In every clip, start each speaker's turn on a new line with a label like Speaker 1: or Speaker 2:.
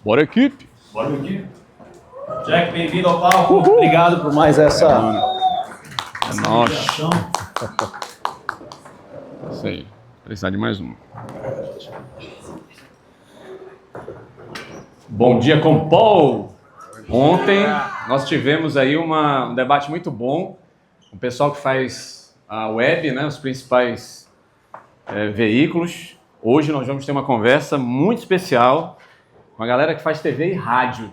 Speaker 1: Bora, equipe!
Speaker 2: Bora, equipe! Jack, bem-vindo ao palco. Obrigado por mais essa
Speaker 1: Nossa! Isso aí. Precisar de mais um. Bom dia, Compol! Ontem nós tivemos aí um debate muito bom com o pessoal que faz a web, né, os principais veículos. Hoje nós vamos ter uma conversa muito especial com a galera que faz TV e rádio.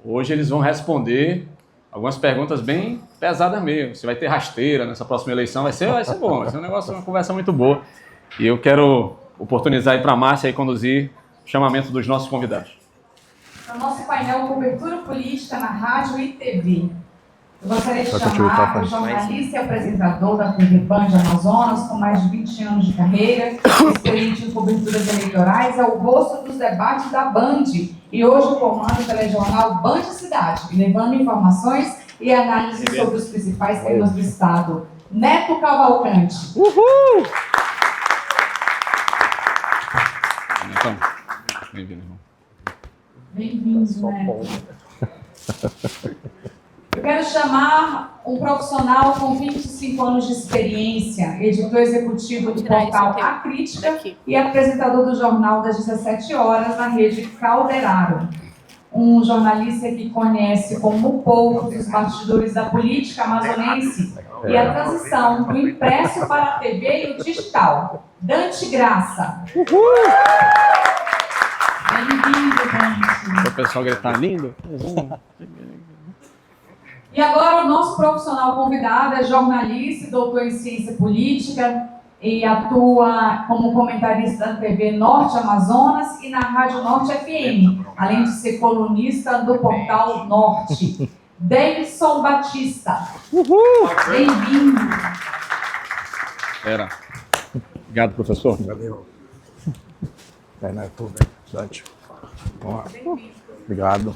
Speaker 1: Hoje eles vão responder algumas perguntas bem pesadas mesmo. Se vai ter rasteira nessa próxima eleição, vai ser bom, vai ser uma conversa muito boa. E eu quero oportunizar aí para a Márcia aí conduzir o chamamento dos nossos convidados.
Speaker 3: No nosso painel Cobertura Política na Rádio e TV. Eu gostaria de chamar o jornalista e apresentador da TV Band Amazonas, com mais de 20 anos de carreira, experiente em coberturas eleitorais, é o rosto dos debates da Band, e hoje comanda o telejornal Band Cidade, levando informações e análises sobre os principais temas do Estado. Neto Cavalcante.
Speaker 1: Uhul! Então, bem-vindo, irmão.
Speaker 3: Bem-vindo, Neto. Eu quero chamar um profissional com 25 anos de experiência, editor executivo do portal A Crítica e apresentador do Jornal das 17 horas na rede Calderaro. Um jornalista que conhece como poucos os bastidores da política amazonense e a transição do impresso para a TV e o digital. Dante Graça. Bem-vindo, Dante.
Speaker 1: O pessoal gritar lindo.
Speaker 3: E agora o nosso profissional convidado é jornalista e doutor em ciência política e atua como comentarista da TV Norte Amazonas e na Rádio Norte FM, além de ser colunista do portal Norte. Davidson Batista. Uhul! Bem-vindo.
Speaker 1: Era. Obrigado, professor.
Speaker 4: Valeu. Tudo bem. Obrigado.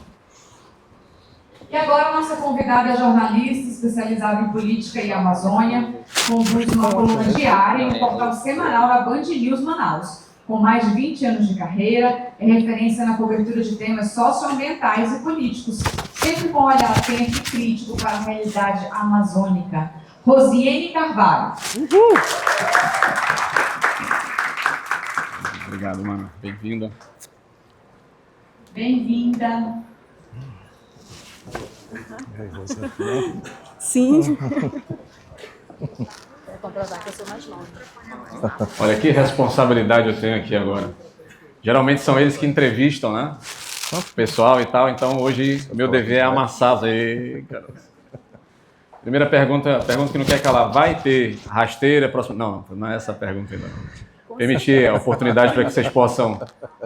Speaker 3: E agora a nossa convidada é jornalista especializada em política e Amazônia, conduz uma coluna diária em um portal semanal da Band News Manaus. Com mais de 20 anos de carreira, é referência na cobertura de temas socioambientais e políticos, sempre com um olhar atento e crítico para a realidade amazônica. Rosiane Carvalho.
Speaker 1: Uhul! Obrigado, mano. Bem-vinda.
Speaker 3: Bem-vinda.
Speaker 5: Sim.
Speaker 6: Quero comprovar que eu sou mais nova.
Speaker 1: Olha que responsabilidade eu tenho aqui agora. Geralmente são eles que entrevistam, né? O pessoal e tal, então hoje o meu dever é amassá-los. Aí, cara. Primeira pergunta que não quer calar. Vai ter rasteira próxima? Não é essa a pergunta ainda. Permitir a oportunidade para que vocês possam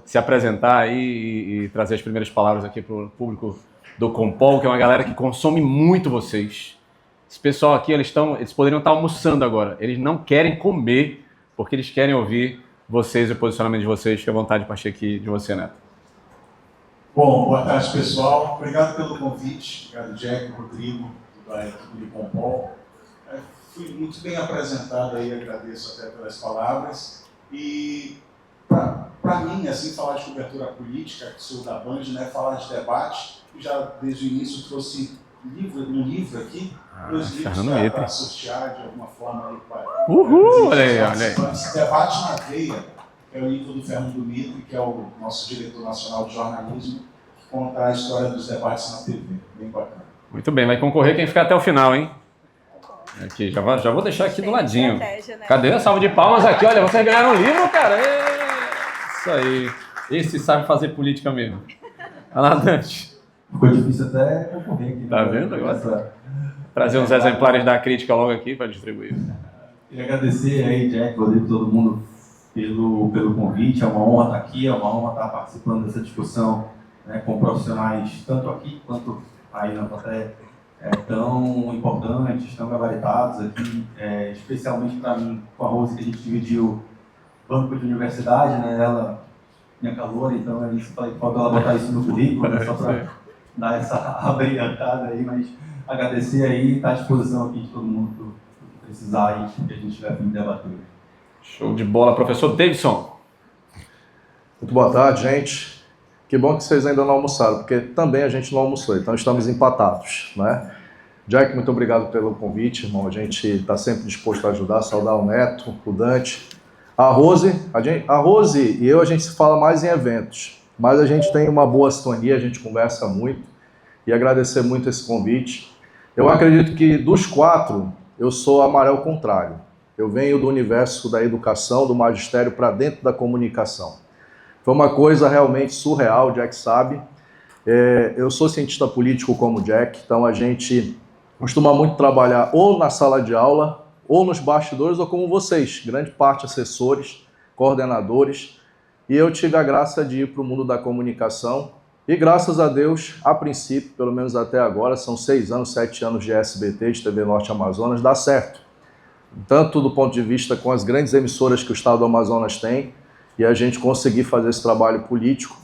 Speaker 1: se apresentar aí e trazer as primeiras palavras aqui para o público do Compol, que é uma galera que consome muito vocês. Esse pessoal aqui, eles poderiam estar almoçando agora. Eles não querem comer, porque eles querem ouvir vocês e o posicionamento de vocês. Fique à vontade de partir aqui de você, Neto.
Speaker 7: Bom, boa tarde, pessoal. Obrigado pelo convite. Obrigado, Jack, Rodrigo, da equipe do Compol. Fui muito bem apresentado aí, agradeço até pelas palavras. E, para mim, assim, falar de cobertura política, que sou da Band, né, falar de debate, já desde o início trouxe um livro aqui, dois livros para associar de alguma forma aí para...
Speaker 1: Uhul! Olha aí, olha aí.
Speaker 7: Debate na Veia, que é o livro do Fernando Mitre, que é o nosso diretor nacional de jornalismo, que conta a história dos debates na TV. Bem bacana.
Speaker 1: Muito bem, vai concorrer quem ficar até o final, hein? Aqui, já vou deixar aqui do ladinho.
Speaker 6: Né?
Speaker 1: Cadê a salva de palmas aqui? Olha, vocês ganharam um livro, cara. Isso aí. Esse sabe fazer política mesmo. Olha lá, Dante.
Speaker 8: Ficou difícil até concorrer aqui.
Speaker 1: Tá vendo agora? Trazer uns exemplares da crítica logo aqui para distribuir.
Speaker 8: Queria agradecer aí, Jack, Rodrigo, todo mundo pelo convite. É uma honra estar aqui, é uma honra estar participando dessa discussão, né, com profissionais tanto aqui quanto aí na plateia, tão importantes, tão gabaritados aqui, especialmente para mim, com a Rose, que a gente dividiu banco de universidade, né? Ela, minha calor, então a gente falou que falta ela botar isso no currículo, né, só para dar essa abrilhantada aí, mas agradecer aí, estar à disposição aqui de todo mundo que precisar aí, que a gente tiver fim de debater.
Speaker 1: Show de bola, professor Davidson.
Speaker 4: Muito boa tarde, gente. Que bom que vocês ainda não almoçaram, porque também a gente não almoçou, então estamos empatados, né? Jack, muito obrigado pelo convite, irmão. A gente está sempre disposto a ajudar, saudar o Neto, o Dante. A Rose e eu, a gente se fala mais em eventos, mas a gente tem uma boa sintonia, a gente conversa muito, e agradecer muito esse convite. Eu acredito que dos 4, eu sou amarelo contrário. Eu venho do universo da educação, do magistério, para dentro da comunicação. Foi uma coisa realmente surreal, o Jack sabe. Eu sou cientista político como o Jack, então a gente costuma muito trabalhar ou na sala de aula, ou nos bastidores, ou como vocês, grande parte assessores, coordenadores. E eu tive a graça de ir para o mundo da comunicação. E graças a Deus, a princípio, pelo menos até agora, são 6 anos, 7 anos de SBT, de TV Norte Amazonas, dá certo. Tanto do ponto de vista com as grandes emissoras que o Estado do Amazonas tem, e a gente conseguir fazer esse trabalho político.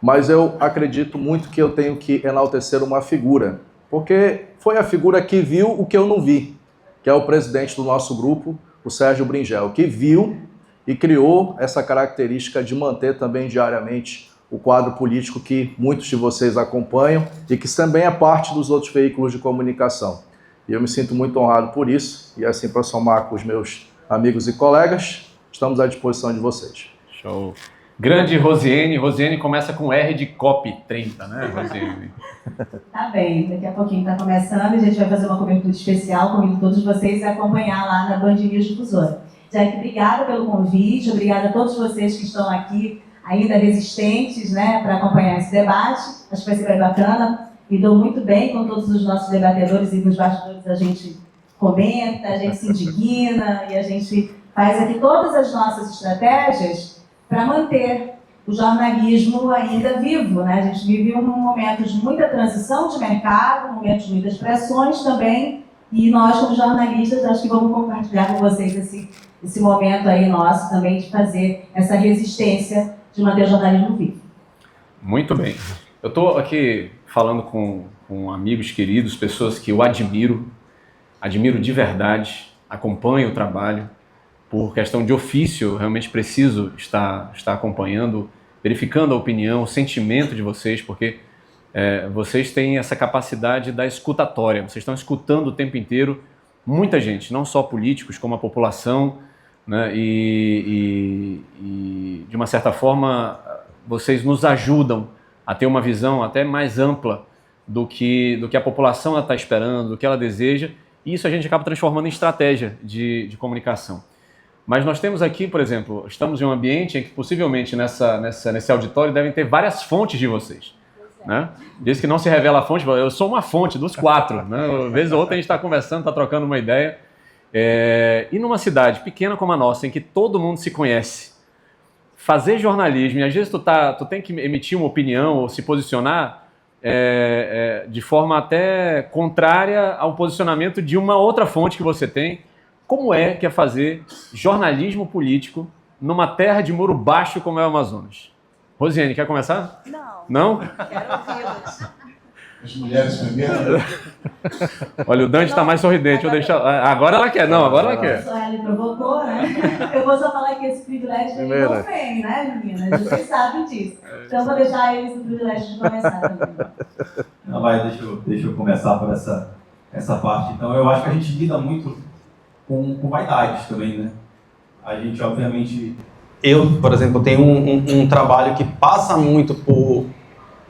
Speaker 4: Mas eu acredito muito que eu tenho que enaltecer uma figura, porque foi a figura que viu o que eu não vi, que é o presidente do nosso grupo, o Sérgio Bringel, que viu e criou essa característica de manter também diariamente o quadro político que muitos de vocês acompanham e que também é parte dos outros veículos de comunicação. E eu me sinto muito honrado por isso, e assim, para somar com os meus amigos e colegas, estamos à disposição de vocês.
Speaker 1: Show. Grande Rosiane. Rosiane começa com R de COP 30, né, Rosiane?
Speaker 5: Tá bem, daqui a pouquinho tá começando, a gente vai fazer uma cobertura especial, convido todos vocês a acompanhar lá na Band News Difusora. Jack, obrigada pelo convite, obrigada a todos vocês que estão aqui ainda resistentes, né, para acompanhar esse debate. Acho que vai ser bem bacana. Me dou muito bem com todos os nossos debatedores, e nos bastidores a gente comenta, a gente se indigna e a gente faz aqui todas as nossas estratégias para manter o jornalismo ainda vivo, né? A gente vive um momento de muita transição de mercado, um momento de muitas pressões também, e nós, como jornalistas, acho que vamos compartilhar com vocês esse momento aí nosso também de fazer essa resistência de manter o jornalismo vivo.
Speaker 1: Muito bem. Eu estou aqui falando com amigos queridos, pessoas que eu admiro de verdade, acompanho o trabalho. Por questão de ofício, eu realmente preciso estar acompanhando, verificando a opinião, o sentimento de vocês, porque vocês têm essa capacidade da escutatória, vocês estão escutando o tempo inteiro muita gente, não só políticos, como a população, né? E de uma certa forma, vocês nos ajudam a ter uma visão até mais ampla do que a população está esperando, do que ela deseja, e isso a gente acaba transformando em estratégia de comunicação. Mas nós temos aqui, por exemplo, estamos em um ambiente em que possivelmente nesse auditório devem ter várias fontes de vocês. Né? Diz que não se revela a fonte, eu sou uma fonte dos 4. Né? Uma vez ou outra a gente está conversando, está trocando uma ideia. E numa cidade pequena como a nossa, em que todo mundo se conhece, fazer jornalismo, e às vezes tu tem que emitir uma opinião ou se posicionar de forma até contrária ao posicionamento de uma outra fonte que você tem. Como é que é fazer jornalismo político numa terra de muro baixo como é o Amazonas? Rosiane, quer começar? Não?
Speaker 5: Quero ouvi-los.
Speaker 7: As mulheres primeiro.
Speaker 1: Olha, o Dante está mais sorridente. Vou deixar... Agora ela quer. Não, agora ela quer.
Speaker 5: Ela me provocou, né? Eu vou só falar que esse privilégio ele não vem, né, meninas? Vocês sabem disso. Então vou deixar eles o privilégio de começar também.
Speaker 8: Não, deixa eu começar por essa parte. Então, eu acho que a gente lida muito com vaidades também, né? A gente, obviamente... Eu, por exemplo, tenho um trabalho que passa muito por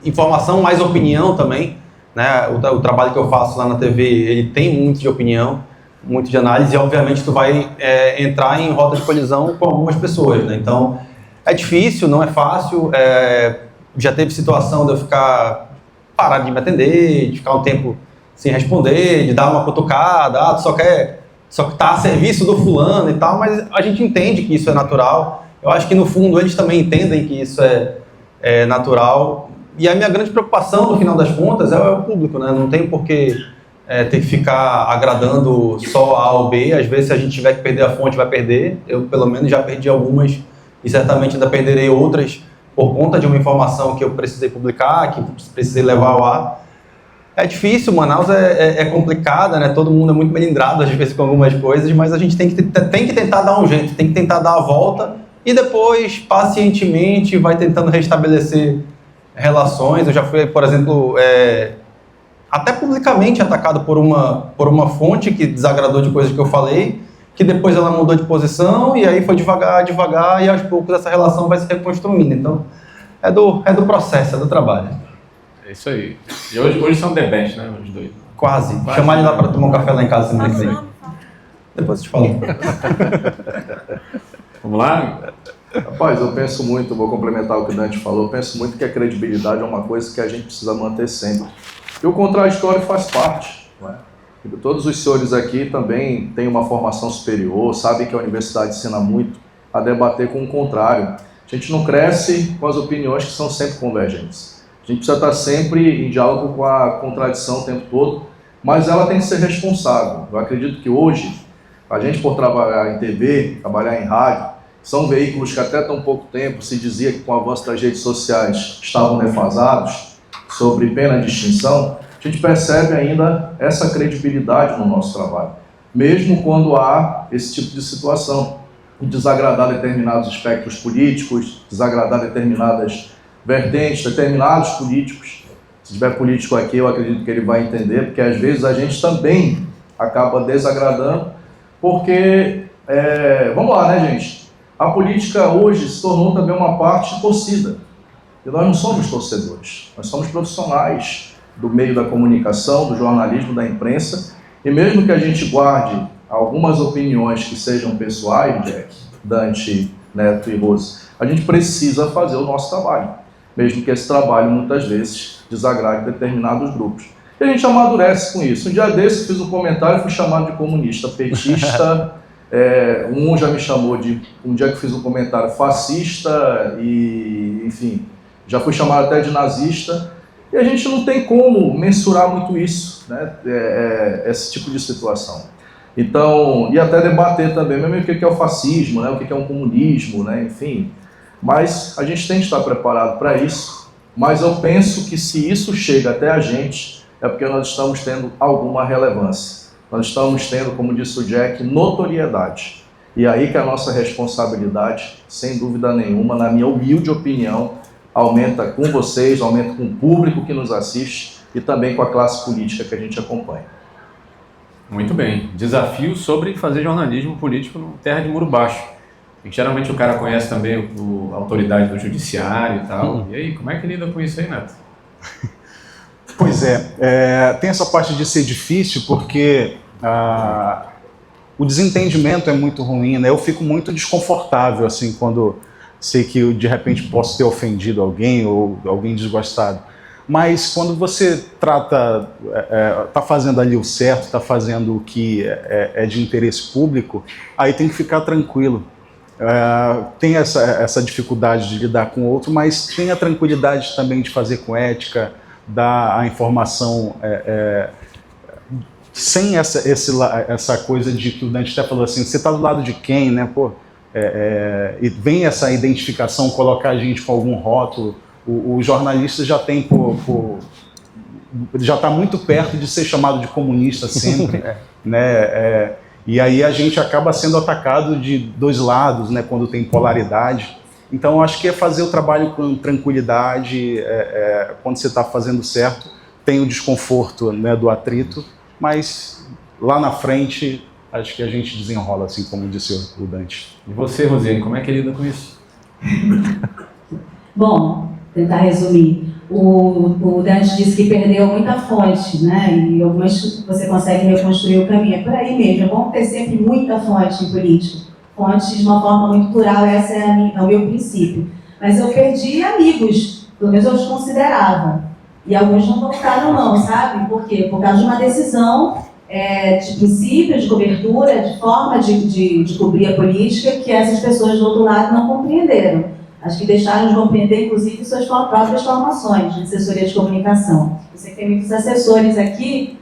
Speaker 8: informação, mais opinião também, né? O trabalho que eu faço lá na TV, ele tem muito de opinião, muito de análise, e obviamente tu vai entrar em rota de colisão com algumas pessoas, né? Então, é difícil, não é fácil, já teve situação de eu parar de me atender, de ficar um tempo sem responder, de dar uma cutucada, tu só que tá a serviço do fulano e tal, mas a gente entende que isso é natural. Eu acho que no fundo eles também entendem que isso é natural. E a minha grande preocupação, no final das contas, é o público, né? Não tem por que ter que ficar agradando só A ou B. Às vezes, se a gente tiver que perder a fonte, vai perder. Eu, pelo menos, já perdi algumas e certamente ainda perderei outras por conta de uma informação que eu precisei publicar, que precisei levar ao ar. É difícil, Manaus é complicada, né? Todo mundo é muito melindrado, às vezes, com algumas coisas, mas a gente tem que tentar dar um jeito, tem que tentar dar a volta e depois, pacientemente, vai tentando restabelecer
Speaker 6: relações, eu já fui, por exemplo, até publicamente atacado por uma fonte que desagradou de coisas que eu falei, que depois ela mudou de posição e aí foi devagar, e aos poucos essa relação vai se reconstruindo. Então, é do processo, é do trabalho.
Speaker 1: É isso aí. E hoje são the best, né, os dois?
Speaker 6: Quase. Chamar ele lá para tomar um café lá em casa semana que vem. Depois eu te falo.
Speaker 1: Vamos lá?
Speaker 4: Rapaz, eu penso muito, vou complementar o que o Dante falou, eu penso muito que a credibilidade é uma coisa que a gente precisa manter sempre. E o contraditório faz parte, não é? Todos os senhores aqui também têm uma formação superior, sabem que a universidade ensina muito a debater com o contrário. A gente não cresce com as opiniões que são sempre convergentes. A gente precisa estar sempre em diálogo com a contradição o tempo todo, mas ela tem que ser responsável. Eu acredito que hoje, a gente por trabalhar em TV, trabalhar em rádio, são veículos que até tão pouco tempo se dizia que com o avanço das redes sociais estavam defasados, sobre pena de extinção. A gente percebe ainda essa credibilidade no nosso trabalho, mesmo quando há esse tipo de situação, de desagradar determinados espectros políticos, desagradar determinadas vertentes, determinados políticos. Se tiver político aqui, eu acredito que ele vai entender, porque às vezes a gente também acaba desagradando, porque, vamos lá, né, gente? A política hoje se tornou também uma parte de torcida, e nós não somos torcedores, nós somos profissionais do meio da comunicação, do jornalismo, da imprensa, e mesmo que a gente guarde algumas opiniões que sejam pessoais, Jack, Dante, Neto e Rose, a gente precisa fazer o nosso trabalho, mesmo que esse trabalho muitas vezes desagrade determinados grupos. E a gente amadurece com isso. Um dia desse fiz um comentário e fui chamado de comunista, petista, um já me chamou de, um dia que fiz um comentário, fascista e, enfim, já fui chamado até de nazista. E a gente não tem como mensurar muito isso, né? Esse tipo de situação. Então, e até debater também mesmo o que é o fascismo, né? O que é um comunismo, né? Enfim. Mas a gente tem que estar preparado para isso. Mas eu penso que se isso chega até a gente, é porque nós estamos tendo alguma relevância. Nós estamos tendo, como disse o Jack, notoriedade. E aí que a nossa responsabilidade, sem dúvida nenhuma, na minha humilde opinião, aumenta com vocês, aumenta com o público que nos assiste e também com a classe política que a gente acompanha.
Speaker 1: Muito bem. Desafio sobre fazer jornalismo político em terra de muro baixo. E geralmente o cara conhece também a autoridade do judiciário e tal. E aí, como é que lida com isso aí, Neto?
Speaker 9: Pois tem essa parte de ser difícil porque o desentendimento é muito ruim, né? Eu fico muito desconfortável assim quando sei que eu, de repente, posso ter ofendido alguém ou alguém desgostado. Mas quando você trata, está fazendo ali o certo, está fazendo o que é de interesse público, aí tem que ficar tranquilo. Tem essa dificuldade de lidar com o outro, mas tem a tranquilidade também de fazer com ética, dar a informação sem essa coisa de que o Dante até falou assim, você está do lado de quem, né? Pô, e vem essa identificação, colocar a gente com algum rótulo. O jornalista já tem já está muito perto de ser chamado de comunista sempre, né? E aí a gente acaba sendo atacado de dois lados, né? Quando tem polaridade. Então eu acho que é fazer o trabalho com tranquilidade, quando você está fazendo certo, tem o desconforto, né, do atrito, mas lá na frente acho que a gente desenrola, assim como disse o Dante.
Speaker 1: E você, Rosiane, como é que lida com isso?
Speaker 5: Bom, tentar resumir. O Dante disse que perdeu muita fonte, né? E algumas você consegue reconstruir o caminho. É por aí mesmo. É bom ter sempre muita fonte em política. Fonte de uma forma muito plural, esse é o meu princípio. Mas eu perdi amigos, pelo menos eu os considerava. E alguns não voltaram não, sabe? Por quê? Por causa de uma decisão de princípio, de cobertura, de forma de cobrir a política que essas pessoas do outro lado não compreenderam. Acho que deixaram de compreender, inclusive, suas próprias formações de assessoria de comunicação. Eu sei que tem muitos assessores aqui,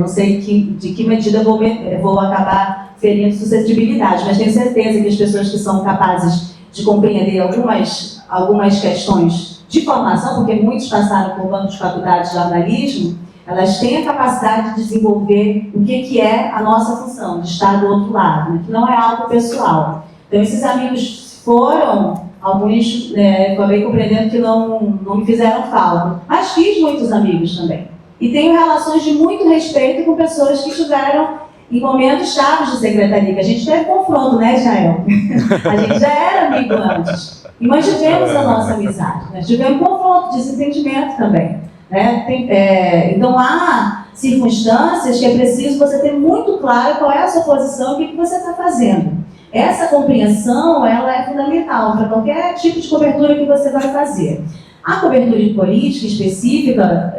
Speaker 5: não sei de que medida vou acabar ferindo suscetibilidade, mas tenho certeza que as pessoas que são capazes de compreender algumas questões de formação, porque muitos passaram por banco de faculdade de jornalismo, elas têm a capacidade de desenvolver o que é a nossa função, de estar do outro lado, né? Que não é algo pessoal. Então, esses amigos foram alguns acabei compreendendo que não me fizeram falta. Mas fiz muitos amigos também. E tenho relações de muito respeito com pessoas que estiveram em momentos chaves de secretaria, que a gente teve confronto, né, Israel? A gente já era amigo antes. E mantivemos a nossa amizade. Nós tivemos confronto, desentendimento também. Né? Então há circunstâncias que é preciso você ter muito claro qual é a sua posição e o que você está fazendo. Essa compreensão ela é fundamental para qualquer tipo de cobertura que você vai fazer. A cobertura de política específica,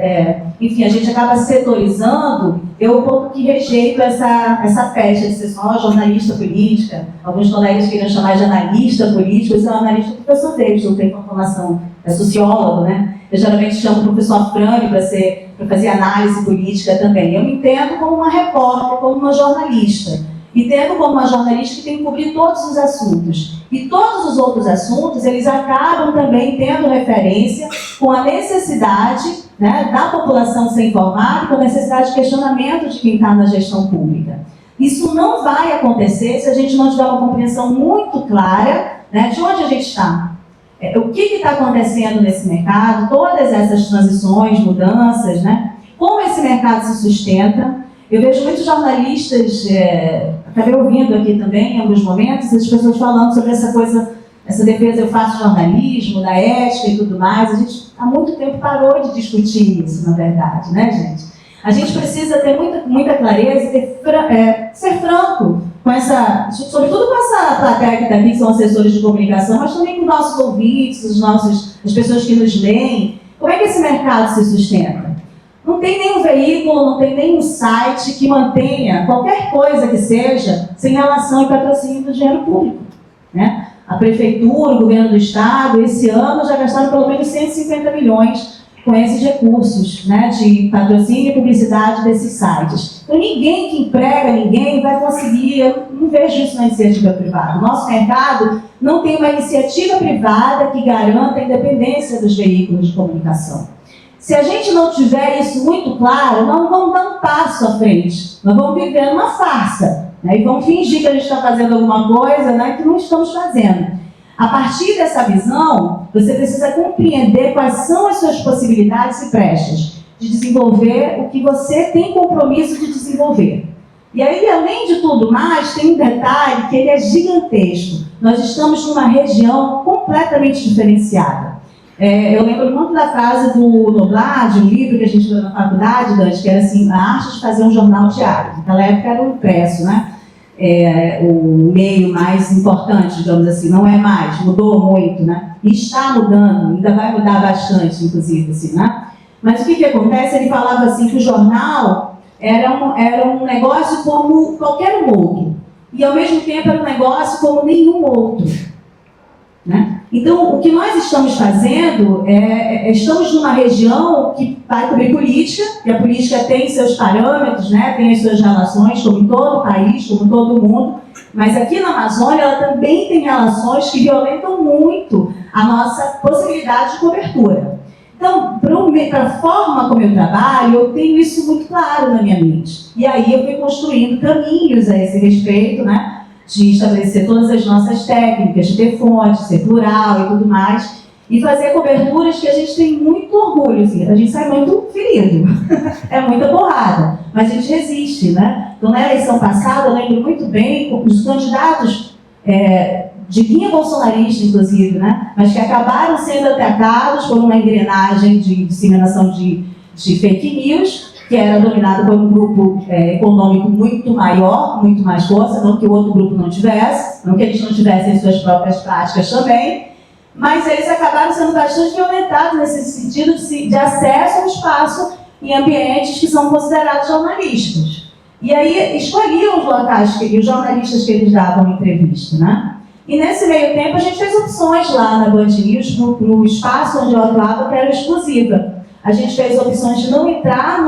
Speaker 5: enfim, a gente acaba setorizando. Eu um pouco que rejeito essa festa de ser só jornalista política. Alguns colegas queriam chamar de analista político. Eu sou analista do professor Davis, não tenho formação, é sociólogo, né? Eu geralmente chamo o professor Frane para fazer análise política também. Eu me entendo como uma repórter, como uma jornalista. E tendo como uma jornalista que tem que cobrir todos os assuntos. E todos os outros assuntos, eles acabam também tendo referência com a necessidade, né, da população ser informada e com a necessidade de questionamento de quem está na gestão pública. Isso não vai acontecer se a gente não tiver uma compreensão muito clara, né, de onde a gente está. O que está acontecendo nesse mercado, todas essas transições, mudanças, né, como esse mercado se sustenta. Eu vejo muitos jornalistas, acabei ouvindo aqui também, em alguns momentos, as pessoas falando sobre essa coisa, essa defesa, eu faço jornalismo, da ética e tudo mais. A gente há muito tempo parou de discutir isso, na verdade, né, gente? A gente precisa ter muita clareza e ser franco, sobretudo com essa plateia que está aqui, que são assessores de comunicação, mas também com nossos ouvintes, as pessoas que nos leem. Como é que esse mercado se sustenta? Não tem nenhum veículo, não tem nenhum site que mantenha qualquer coisa que seja sem relação e patrocínio do dinheiro público. Né? A Prefeitura, o Governo do Estado, esse ano já gastaram pelo menos 150 milhões com esses recursos, né, de patrocínio e publicidade desses sites. Então ninguém que emprega ninguém vai conseguir, eu não vejo isso na iniciativa privada. O nosso mercado não tem uma iniciativa privada que garanta a independência dos veículos de comunicação. Se a gente não tiver isso muito claro, nós não vamos dar um passo à frente. Nós vamos viver numa farsa, né? E vamos fingir que a gente está fazendo alguma coisa, né, que não estamos fazendo. A partir dessa visão, você precisa compreender quais são as suas possibilidades e brechas de desenvolver o que você tem compromisso de desenvolver. E aí, além de tudo mais, tem um detalhe que ele é gigantesco. Nós estamos numa região completamente diferenciada. Eu lembro muito da frase do Noblat, um livro que a gente leu na faculdade, Dante, que era assim, a arte de fazer um jornal diário. Naquela época era o impresso, né? O meio mais importante, digamos assim, não é mais, mudou muito, né? E está mudando, ainda vai mudar bastante, inclusive, assim, né? Mas o que acontece? Ele falava assim que o jornal era um negócio como qualquer outro. E, ao mesmo tempo, era um negócio como nenhum outro. Né? Então, o que nós estamos fazendo estamos numa região que vai cobrir política, e a política tem seus parâmetros, né? Tem as suas relações, como em todo o país, como em todo o mundo, mas aqui na Amazônia ela também tem relações que violentam muito a nossa possibilidade de cobertura. Então, para a forma como eu trabalho, eu tenho isso muito claro na minha mente. E aí eu fui construindo caminhos a esse respeito, né? De estabelecer todas as nossas técnicas, de ter fonte, ser plural e tudo mais, e fazer coberturas que a gente tem muito orgulho, assim, a gente sai muito ferido, é muita porrada, mas a gente resiste, né? Então, na eleição passada, eu lembro muito bem os candidatos de linha bolsonarista, inclusive, né? Mas que acabaram sendo atacados por uma engrenagem de disseminação de fake news, que era dominado por um grupo econômico muito maior, muito mais força, não que o outro grupo não tivesse, não que eles não tivessem suas próprias práticas também, mas eles acabaram sendo bastante violentados nesse sentido de acesso ao espaço em ambientes que são considerados jornalísticos. E aí escolhiam os locais, os jornalistas que eles davam entrevista, né? E nesse meio tempo a gente fez opções lá na Band News, no espaço onde eu atuava, que era exclusiva. A gente fez opções de não entrar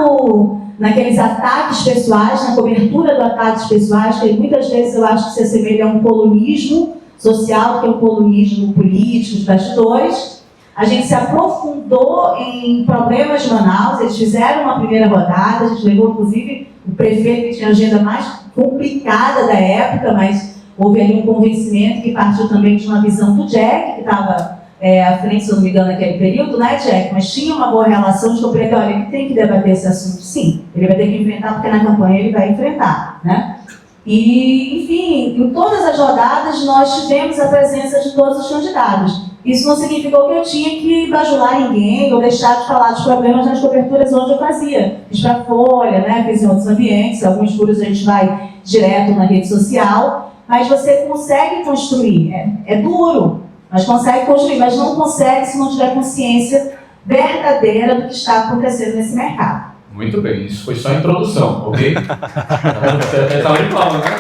Speaker 5: naqueles ataques pessoais, na cobertura de ataques pessoais, que muitas vezes eu acho que se assemelha a um colunismo social, que é um colunismo político, de bastidores. A gente se aprofundou em problemas de Manaus, eles fizeram uma primeira rodada, a gente levou, inclusive, o prefeito que tinha a agenda mais complicada da época, mas houve ali um convencimento que partiu também de uma visão do Jack, que estava à frente, se eu não me engano, naquele período, né, Jack? Mas tinha uma boa relação de que eu falei, olha, ele tem que debater esse assunto, sim. Ele vai ter que enfrentar, porque na campanha ele vai enfrentar, né? E, enfim, em todas as rodadas nós tivemos a presença de todos os candidatos. Isso não significou que eu tinha que bajular ninguém ou deixar de falar dos problemas nas coberturas onde eu fazia. Fiz para a Folha, né? Fiz em outros ambientes, alguns furos a gente vai direto na rede social, mas você consegue construir. É duro, mas consegue construir, mas não consegue se não tiver consciência verdadeira do que está acontecendo nesse mercado.
Speaker 1: Muito bem, isso foi só a introdução, ok? Você estava de palmas, né?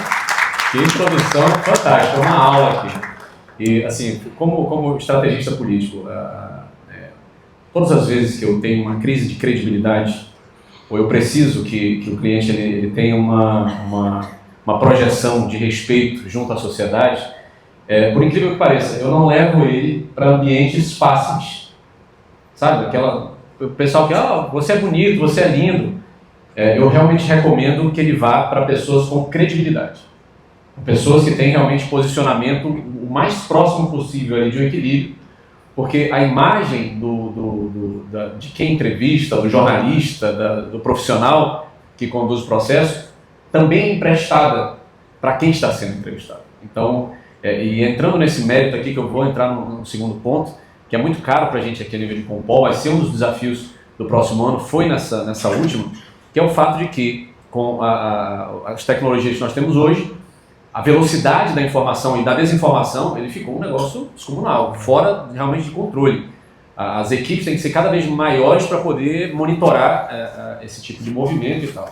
Speaker 1: Que introdução fantástica, uma aula aqui. E, assim, como estrategista político, todas as vezes que eu tenho uma crise de credibilidade, ou eu preciso que o cliente ele tenha uma projeção de respeito junto à sociedade, por incrível que pareça, eu não levo ele para ambientes fáceis. Sabe? O pessoal que, você é bonito, você é lindo. Eu realmente recomendo que ele vá para pessoas com credibilidade. Pessoas que têm realmente posicionamento o mais próximo possível ali de um equilíbrio, porque a imagem de quem entrevista, do jornalista, do profissional que conduz o processo, também é emprestada para quem está sendo entrevistado. Então, e entrando nesse mérito aqui, que eu vou entrar no segundo ponto, que é muito caro para a gente aqui a nível de Compol, vai ser um dos desafios do próximo ano, foi nessa última, que é o fato de que, com as tecnologias que nós temos hoje, a velocidade da informação e da desinformação, ele ficou um negócio descomunal, fora realmente de controle. As equipes têm que ser cada vez maiores para poder monitorar esse tipo de movimento e tal.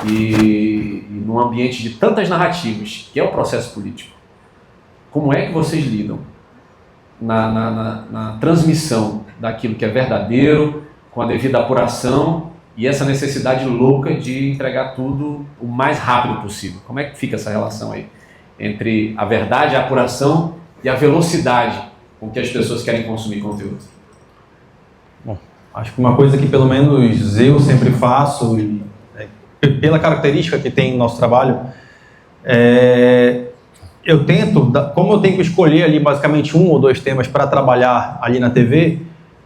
Speaker 1: E num ambiente de tantas narrativas, que é o processo político, como é que vocês lidam na transmissão daquilo que é verdadeiro, com a devida apuração, e essa necessidade louca de entregar tudo o mais rápido possível? Como é que fica essa relação aí entre a verdade, a apuração e a velocidade com que as pessoas querem consumir conteúdo?
Speaker 6: Bom, acho que uma coisa que pelo menos eu sempre faço, pela característica que tem no nosso trabalho, eu tento, como eu tenho que escolher ali basicamente 1 ou 2 temas para trabalhar ali na TV,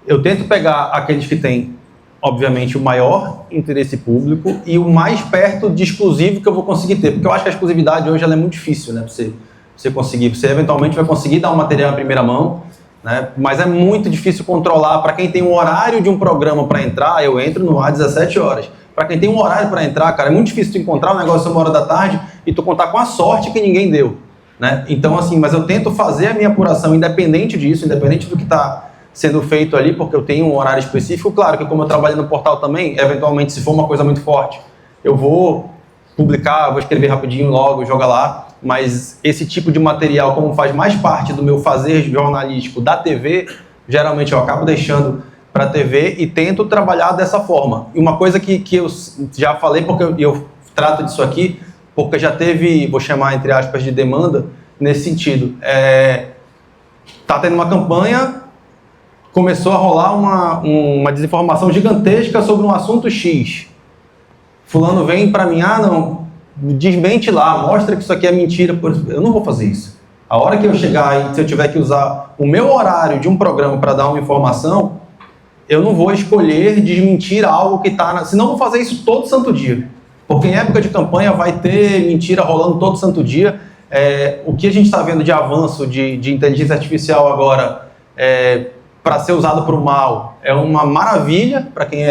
Speaker 6: eu tento pegar aqueles que têm obviamente o maior interesse público e o mais perto de exclusivo que eu vou conseguir ter, porque eu acho que a exclusividade hoje ela é muito difícil, né, você conseguir, você eventualmente vai conseguir dar um material em primeira mão, né, mas é muito difícil controlar. Para quem tem um horário de um programa para entrar, eu entro no ar 17 horas, para quem tem um horário para entrar, cara, é muito difícil tu encontrar um negócio 1h da tarde e tu contar com a sorte que ninguém deu, né, então assim, mas eu tento fazer a minha apuração independente disso, independente do que está sendo feito ali, porque eu tenho um horário específico. Claro que como eu trabalho no portal também, eventualmente, se for uma coisa muito forte, eu vou publicar, vou escrever rapidinho logo, joga lá, mas esse tipo de material, como faz mais parte do meu fazer jornalístico da TV, geralmente eu acabo deixando para a TV e tento trabalhar dessa forma. E uma coisa que eu já falei, porque eu trato disso aqui, porque já teve, vou chamar entre aspas, de demanda nesse sentido. Tá tendo uma campanha, começou a rolar uma desinformação gigantesca sobre um assunto X. Fulano vem para mim, não, desmente lá, mostra que isso aqui é mentira. Eu não vou fazer isso. A hora que eu chegar e se eu tiver que usar o meu horário de um programa para dar uma informação, eu não vou escolher desmentir algo que está... Senão eu vou fazer isso todo santo dia. Porque em época de campanha vai ter mentira rolando todo santo dia. O que a gente está vendo de avanço de inteligência artificial agora para ser usado para o mal é uma maravilha para quem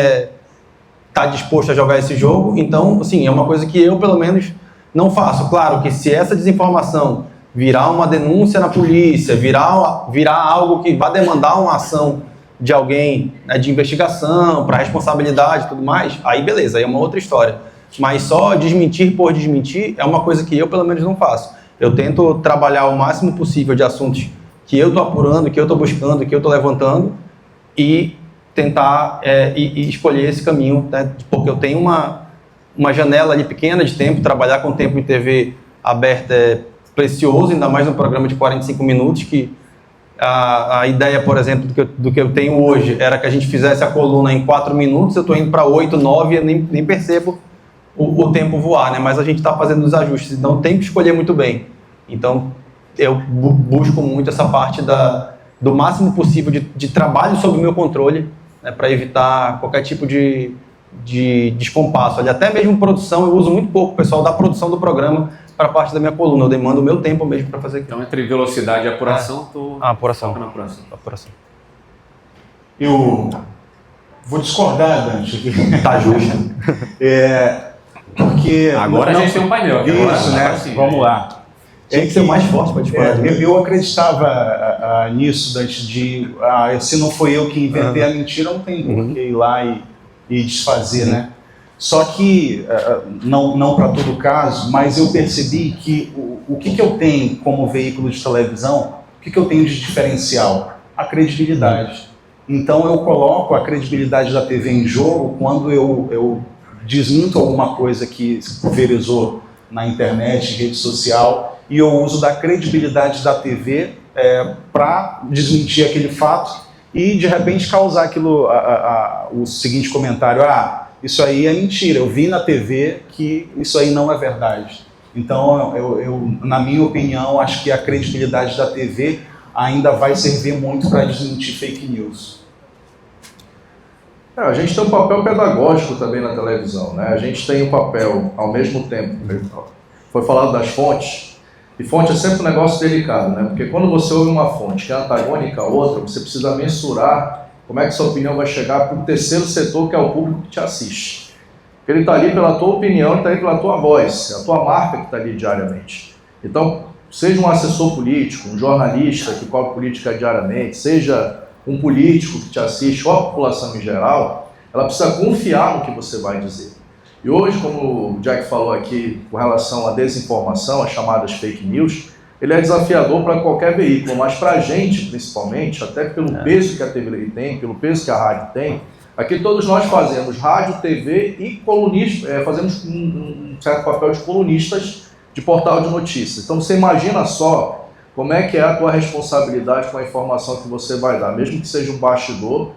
Speaker 6: está disposto a jogar esse jogo. Então, assim, é uma coisa que eu, pelo menos, não faço. Claro que se essa desinformação virar uma denúncia na polícia, virar algo que vai demandar uma ação de alguém, né, de investigação, para responsabilidade e tudo mais, aí beleza, aí é uma outra história. Mas só desmentir por desmentir é uma coisa que eu, pelo menos, não faço. Eu tento trabalhar o máximo possível de assuntos que eu estou apurando, que eu estou buscando, que eu estou levantando e tentar e escolher esse caminho, né? Porque eu tenho uma janela ali pequena de tempo. Trabalhar com tempo em TV aberta é precioso, ainda mais num programa de 45 minutos, que a ideia, por exemplo, do que eu tenho hoje era que a gente fizesse a coluna em 4 minutos, eu estou indo para 8, 9 e eu nem percebo o tempo voar, né? Mas a gente está fazendo os ajustes, então tem que escolher muito bem. Então, eu busco muito essa parte do máximo possível de trabalho sob o meu controle, né, para evitar qualquer tipo de descompasso. Ali, até mesmo produção, eu uso muito pouco o pessoal da produção do programa para a parte da minha coluna. Eu demando o meu tempo mesmo para fazer aquilo.
Speaker 1: Então, entre velocidade e apuração,
Speaker 6: apuração.
Speaker 1: foca na apuração.
Speaker 9: Eu vou discordar, Dante.
Speaker 6: Tá justo.
Speaker 9: Porque...
Speaker 1: Agora a gente tem um painel. Aqui
Speaker 9: Isso,
Speaker 1: agora,
Speaker 9: né?
Speaker 1: sim,
Speaker 9: Vamos lá.
Speaker 6: Tinha que ser mais forte para discordar.
Speaker 9: Eu acreditava nisso, Dante, se não foi eu que inventei a mentira, não tem por que ir lá e desfazer, né? Só que, não para todo caso, mas eu percebi que o que eu tenho como veículo de televisão, o que eu tenho de diferencial? A credibilidade. Então eu coloco a credibilidade da TV em jogo quando eu desminto alguma coisa que se pulverizou na internet, rede social, e eu uso da credibilidade da TV para desmentir aquele fato e de repente causar aquilo, o seguinte comentário: isso aí é mentira, eu vi na TV que isso aí não é verdade. Então, eu, na minha opinião, acho que a credibilidade da TV ainda vai servir muito para desmentir fake news.
Speaker 4: A gente tem um papel pedagógico também na televisão, né? A gente tem um papel, ao mesmo tempo, foi falado das fontes, e fonte é sempre um negócio delicado, né? Porque quando você ouve uma fonte que é antagônica à outra, você precisa mensurar como é que sua opinião vai chegar para o terceiro setor, que é o público que te assiste. Ele está ali pela tua opinião, está ali pela tua voz, é a tua marca que está ali diariamente. Então, seja um assessor político, um jornalista que cobre política diariamente, seja um político que te assiste, ou a população em geral, ela precisa confiar no que você vai dizer. E hoje, como o Jack falou aqui, com relação à desinformação, as chamadas fake news, ele é desafiador para qualquer veículo, mas para a gente, principalmente, até pelo peso que a TV tem, pelo peso que a rádio tem, aqui todos nós fazemos rádio, TV e colunista, fazemos um certo papel de colunistas de portal de notícias. Então você imagina só como é que é a tua responsabilidade com a informação que você vai dar, mesmo que seja um bastidor,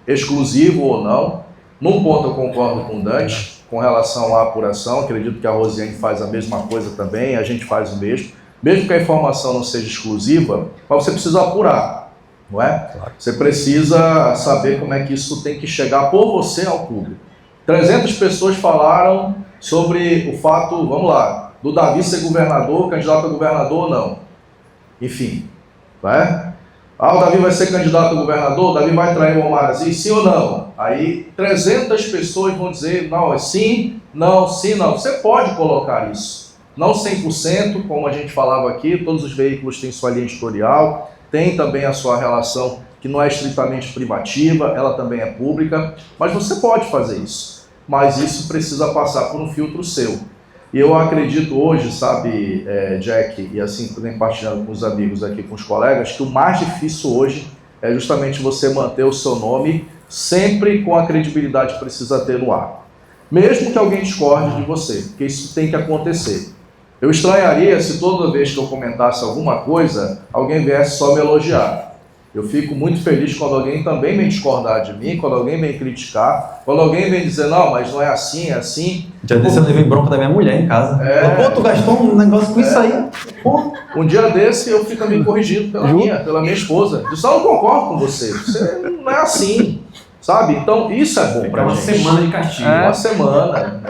Speaker 4: exclusivo ou não. Num ponto eu concordo com o Dante, com relação à apuração, acredito que a Rosiane faz a mesma coisa também, a gente faz o mesmo. Mesmo que a informação não seja exclusiva, mas você precisa apurar, não é? Claro. Você precisa saber como é que isso tem que chegar por você ao público. 300 pessoas falaram sobre o fato, vamos lá, do Davi ser governador, candidato a governador ou não. Enfim, não é? O Davi vai ser candidato a governador, o Davi vai trair o Omar Aziz, sim ou não? Aí 300 pessoas vão dizer, não, é sim, não, sim, não. Você pode colocar isso. Não 100%, como a gente falava aqui, todos os veículos têm sua linha editorial, tem também a sua relação que não é estritamente privativa, ela também é pública, mas você pode fazer isso. Mas isso precisa passar por um filtro seu. E eu acredito hoje, sabe, Jack, e assim, compartilhando com os amigos aqui, com os colegas, que o mais difícil hoje é justamente você manter o seu nome sempre com a credibilidade que precisa ter no ar. Mesmo que alguém discorde de você, porque isso tem que acontecer. Eu estranharia se toda vez que eu comentasse alguma coisa, alguém viesse só me elogiar. Eu fico muito feliz quando alguém também vem discordar de mim, quando alguém vem criticar, quando alguém vem dizer, não, mas não é assim, é assim.
Speaker 6: Já desse eu levei bronca da minha mulher em casa. Pô, tu gastou um negócio com isso aí? Pô.
Speaker 4: Um dia desse eu fico me corrigindo pela minha esposa. Eu só não concordo com você. Você não é assim, sabe? Então isso é bom pra gente.
Speaker 1: Uma semana de castigo.
Speaker 4: Uma semana.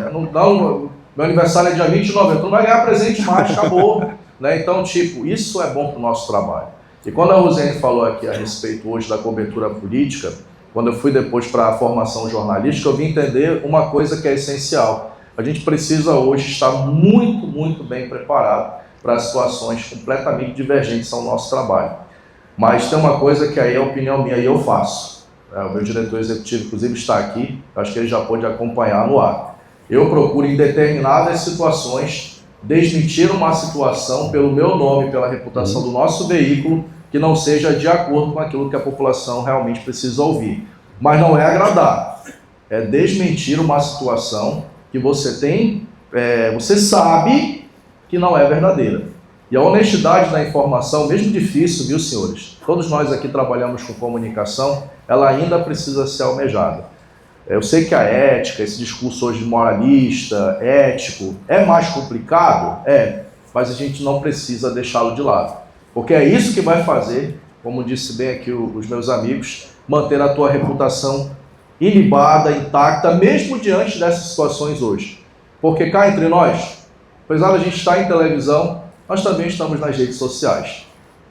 Speaker 4: Meu aniversário é dia 20 de novembro, tu não vai ganhar presente mais, acabou. Né? Então, tipo, isso é bom pro nosso trabalho. E quando a Rosiane falou aqui a respeito hoje da cobertura política, quando eu fui depois para a formação jornalística, eu vim entender uma coisa que é essencial. A gente precisa hoje estar muito, muito bem preparado para situações completamente divergentes ao nosso trabalho. Mas tem uma coisa que aí é a opinião minha e eu faço. O meu diretor executivo, inclusive, está aqui, acho que ele já pode acompanhar no ar. Eu procuro, em determinadas situações, desmentir uma situação pelo meu nome, pela reputação do nosso veículo, que não seja de acordo com aquilo que a população realmente precisa ouvir. Mas não é agradar, é desmentir uma situação que você tem, você sabe que não é verdadeira. E a honestidade da informação, mesmo difícil, viu, senhores? Todos nós aqui trabalhamos com comunicação, ela ainda precisa ser almejada. Eu sei que a ética, esse discurso hoje moralista, ético, é mais complicado? mas a gente não precisa deixá-lo de lado. Porque é isso que vai fazer, como disse bem aqui os meus amigos, manter a tua reputação ilibada, intacta, mesmo diante dessas situações hoje. Porque cá entre nós, apesar da gente estar em televisão, nós também estamos nas redes sociais.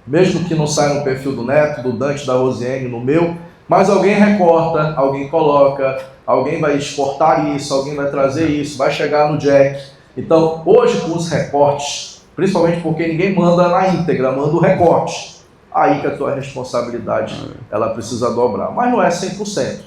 Speaker 4: Mesmo que não saia no perfil do Neto, do Dante, da Rosiane, no meu, mas alguém recorta, alguém coloca, alguém vai exportar isso, alguém vai trazer isso, vai chegar no Jack. Então, hoje com os recortes, principalmente porque ninguém manda na íntegra, manda o recorte, aí que a tua responsabilidade ela precisa dobrar. Mas não é 100%,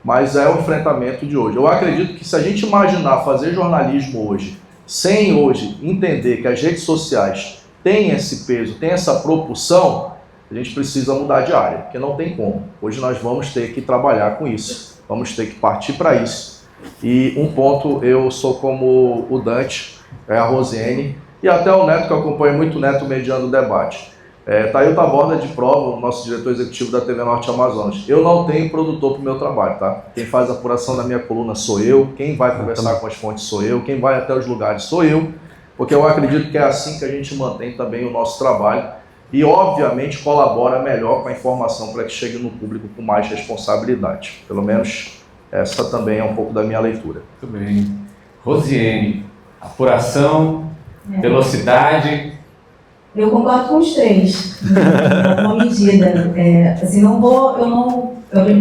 Speaker 4: mas é o enfrentamento de hoje. Eu acredito que se a gente imaginar fazer jornalismo hoje, sem hoje entender que as redes sociais têm esse peso, têm essa propulsão, a gente precisa mudar de área, porque não tem como. Hoje nós vamos ter que trabalhar com isso, vamos ter que partir para isso. E um ponto, eu sou como o Dante, a Rosiane, e até o Neto, que eu acompanho muito o Neto mediando o debate. Tá aí o Taborda de prova, o nosso diretor executivo da TV Norte Amazonas. Eu não tenho produtor para o meu trabalho, tá? Quem faz a apuração da minha coluna sou eu, quem vai conversar com as fontes sou eu, quem vai até os lugares sou eu, porque eu acredito que é assim que a gente mantém também o nosso trabalho e, obviamente, colabora melhor com a informação para que chegue no público com mais responsabilidade. Pelo menos essa também é um pouco da minha leitura.
Speaker 1: Muito bem. Rosiane, apuração, velocidade.
Speaker 5: Eu concordo com os três, uma medida. Assim, o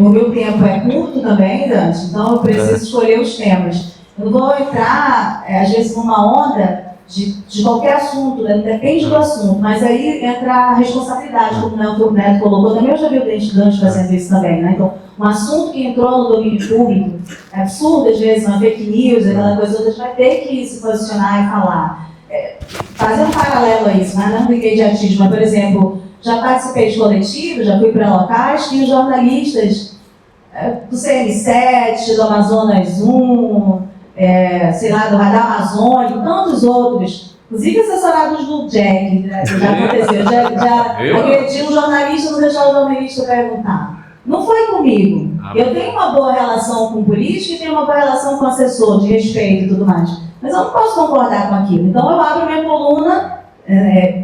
Speaker 5: meu tempo é curto também, Dante, então eu preciso escolher os temas. Eu não vou entrar, às vezes, numa onda de qualquer assunto, né? Depende do assunto, mas aí entra a responsabilidade, como o Neto colocou. Também eu já vi o Dante fazendo isso também, né? Então, um assunto que entrou no domínio público, é absurdo, às vezes, uma fake news, aquela coisa toda, a gente vai ter que se posicionar e falar. Fazer um paralelo a isso, né? Não briguei de atismo, mas, por exemplo, já participei de coletivos, já fui para locais que os jornalistas do CN7, do Amazonas 1, sei lá, do Radar Amazônico, tantos outros, inclusive assessorados do Jack, já aconteceu, já agredi um jornalista, não deixar o jornalista perguntar. Não foi comigo. Eu tenho uma boa relação com o político e tenho uma boa relação com o assessor, de respeito e tudo mais. Mas eu não posso concordar com aquilo. Então eu abro minha coluna,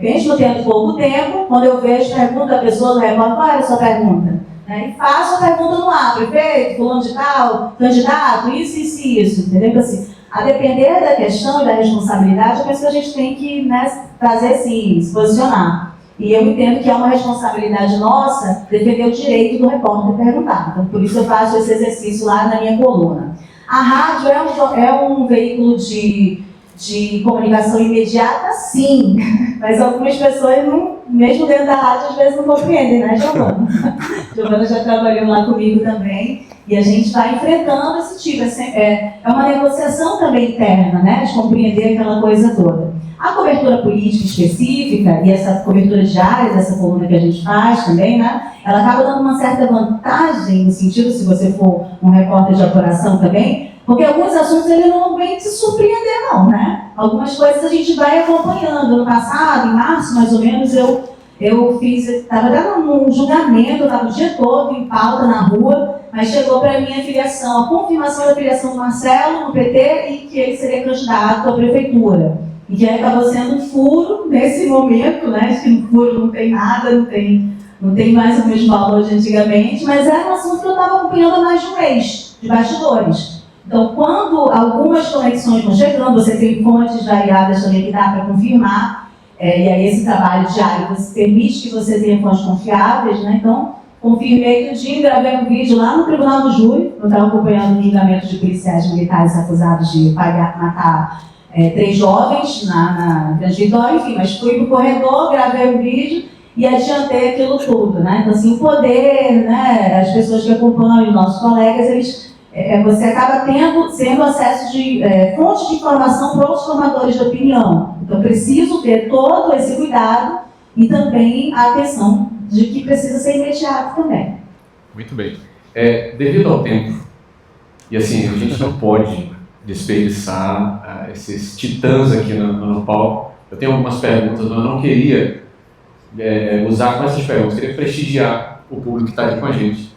Speaker 5: mesmo tendo pouco tempo, quando eu vejo, pergunto à pessoa do repórter, qual era a sua pergunta? E faço a pergunta no ar, prefeito, fulano de tal, candidato, isso, entendeu? Então, assim, a depender da questão e da responsabilidade, eu penso que a gente tem que trazer, sim, se posicionar. E eu entendo que é uma responsabilidade nossa defender o direito do repórter perguntar. Então, por isso eu faço esse exercício lá na minha coluna. A rádio é um veículo de comunicação imediata, sim, mas algumas pessoas, mesmo dentro da rádio, às vezes não compreendem, né, Giovana? Giovana já trabalhou lá comigo também, e a gente vai enfrentando esse tipo. É uma negociação também interna, né, de compreender aquela coisa toda. A cobertura política específica e essa cobertura diária, dessa coluna que a gente faz também, né, ela acaba dando uma certa vantagem, no sentido, se você for um repórter de apuração também, porque alguns assuntos ele não vem te surpreender, não, né? Algumas coisas a gente vai acompanhando. No passado, em março, mais ou menos, eu estava dando um julgamento, eu estava o dia todo em pauta na rua, mas chegou para mim a filiação, a confirmação da filiação do Marcelo no PT e que ele seria candidato à prefeitura. E que acabou sendo um furo nesse momento, né? Acho que no furo não tem nada, não tem mais o mesmo valor de antigamente, mas era um assunto que eu estava acompanhando há mais de um mês, de bastidores. Então, quando algumas conexões vão chegando, você tem fontes variadas também que dá para confirmar, e aí esse trabalho diário você permite que você tenha fontes confiáveis, né? Então, confirmei que o dia gravei um vídeo lá no Tribunal do Júri, eu estava acompanhando um julgamento de policiais militares acusados de matar 3 jovens na Grande Vitória, enfim, mas fui pro corredor, gravei um vídeo e adiantei aquilo tudo, né? Então, assim, o poder, né, as pessoas que acompanham, os nossos colegas, você acaba sendo acesso de fontes de informação para os formadores de opinião. Então, preciso ter todo esse cuidado e também a atenção de que precisa ser imediato também.
Speaker 1: Muito bem. Devido ao tempo, e assim, a gente não pode desperdiçar esses titãs aqui no palco. Eu tenho algumas perguntas, mas eu não queria usar com essas perguntas, eu queria prestigiar o público que está aqui com a gente.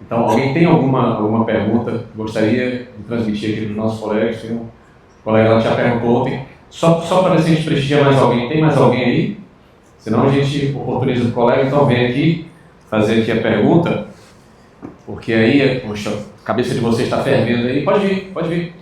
Speaker 1: Então, alguém tem alguma pergunta que gostaria de transmitir aqui para os nossos colegas? Tem um colega lá que já perguntou ontem, Só para ver se a gente prestigia mais alguém. Tem mais alguém aí? Senão a gente oportuniza o colega, então vem aqui fazer aqui a pergunta, porque aí, poxa, a cabeça de vocês está fervendo aí. Pode vir, pode vir.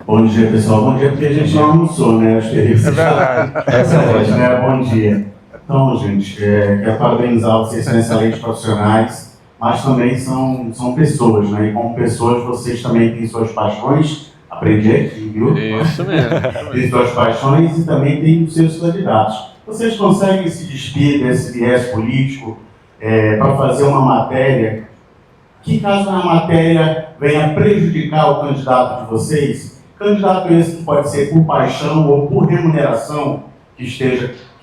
Speaker 10: Bom dia, pessoal. Bom dia, porque a gente não almoçou, né? Acho que é
Speaker 9: verdade.
Speaker 10: Essa é hoje, né? Bom dia. Então, gente, quero parabenizar vocês, são excelentes profissionais, mas também são pessoas, né? E como pessoas, vocês também têm suas paixões. Aprendi aqui, viu?
Speaker 1: Isso mesmo.
Speaker 10: Tem suas paixões e também tem os seus candidatos. Vocês conseguem se despir desse viés político para fazer uma matéria que, caso a matéria venha prejudicar o candidato de vocês, candidato esse que pode ser por paixão ou por remuneração que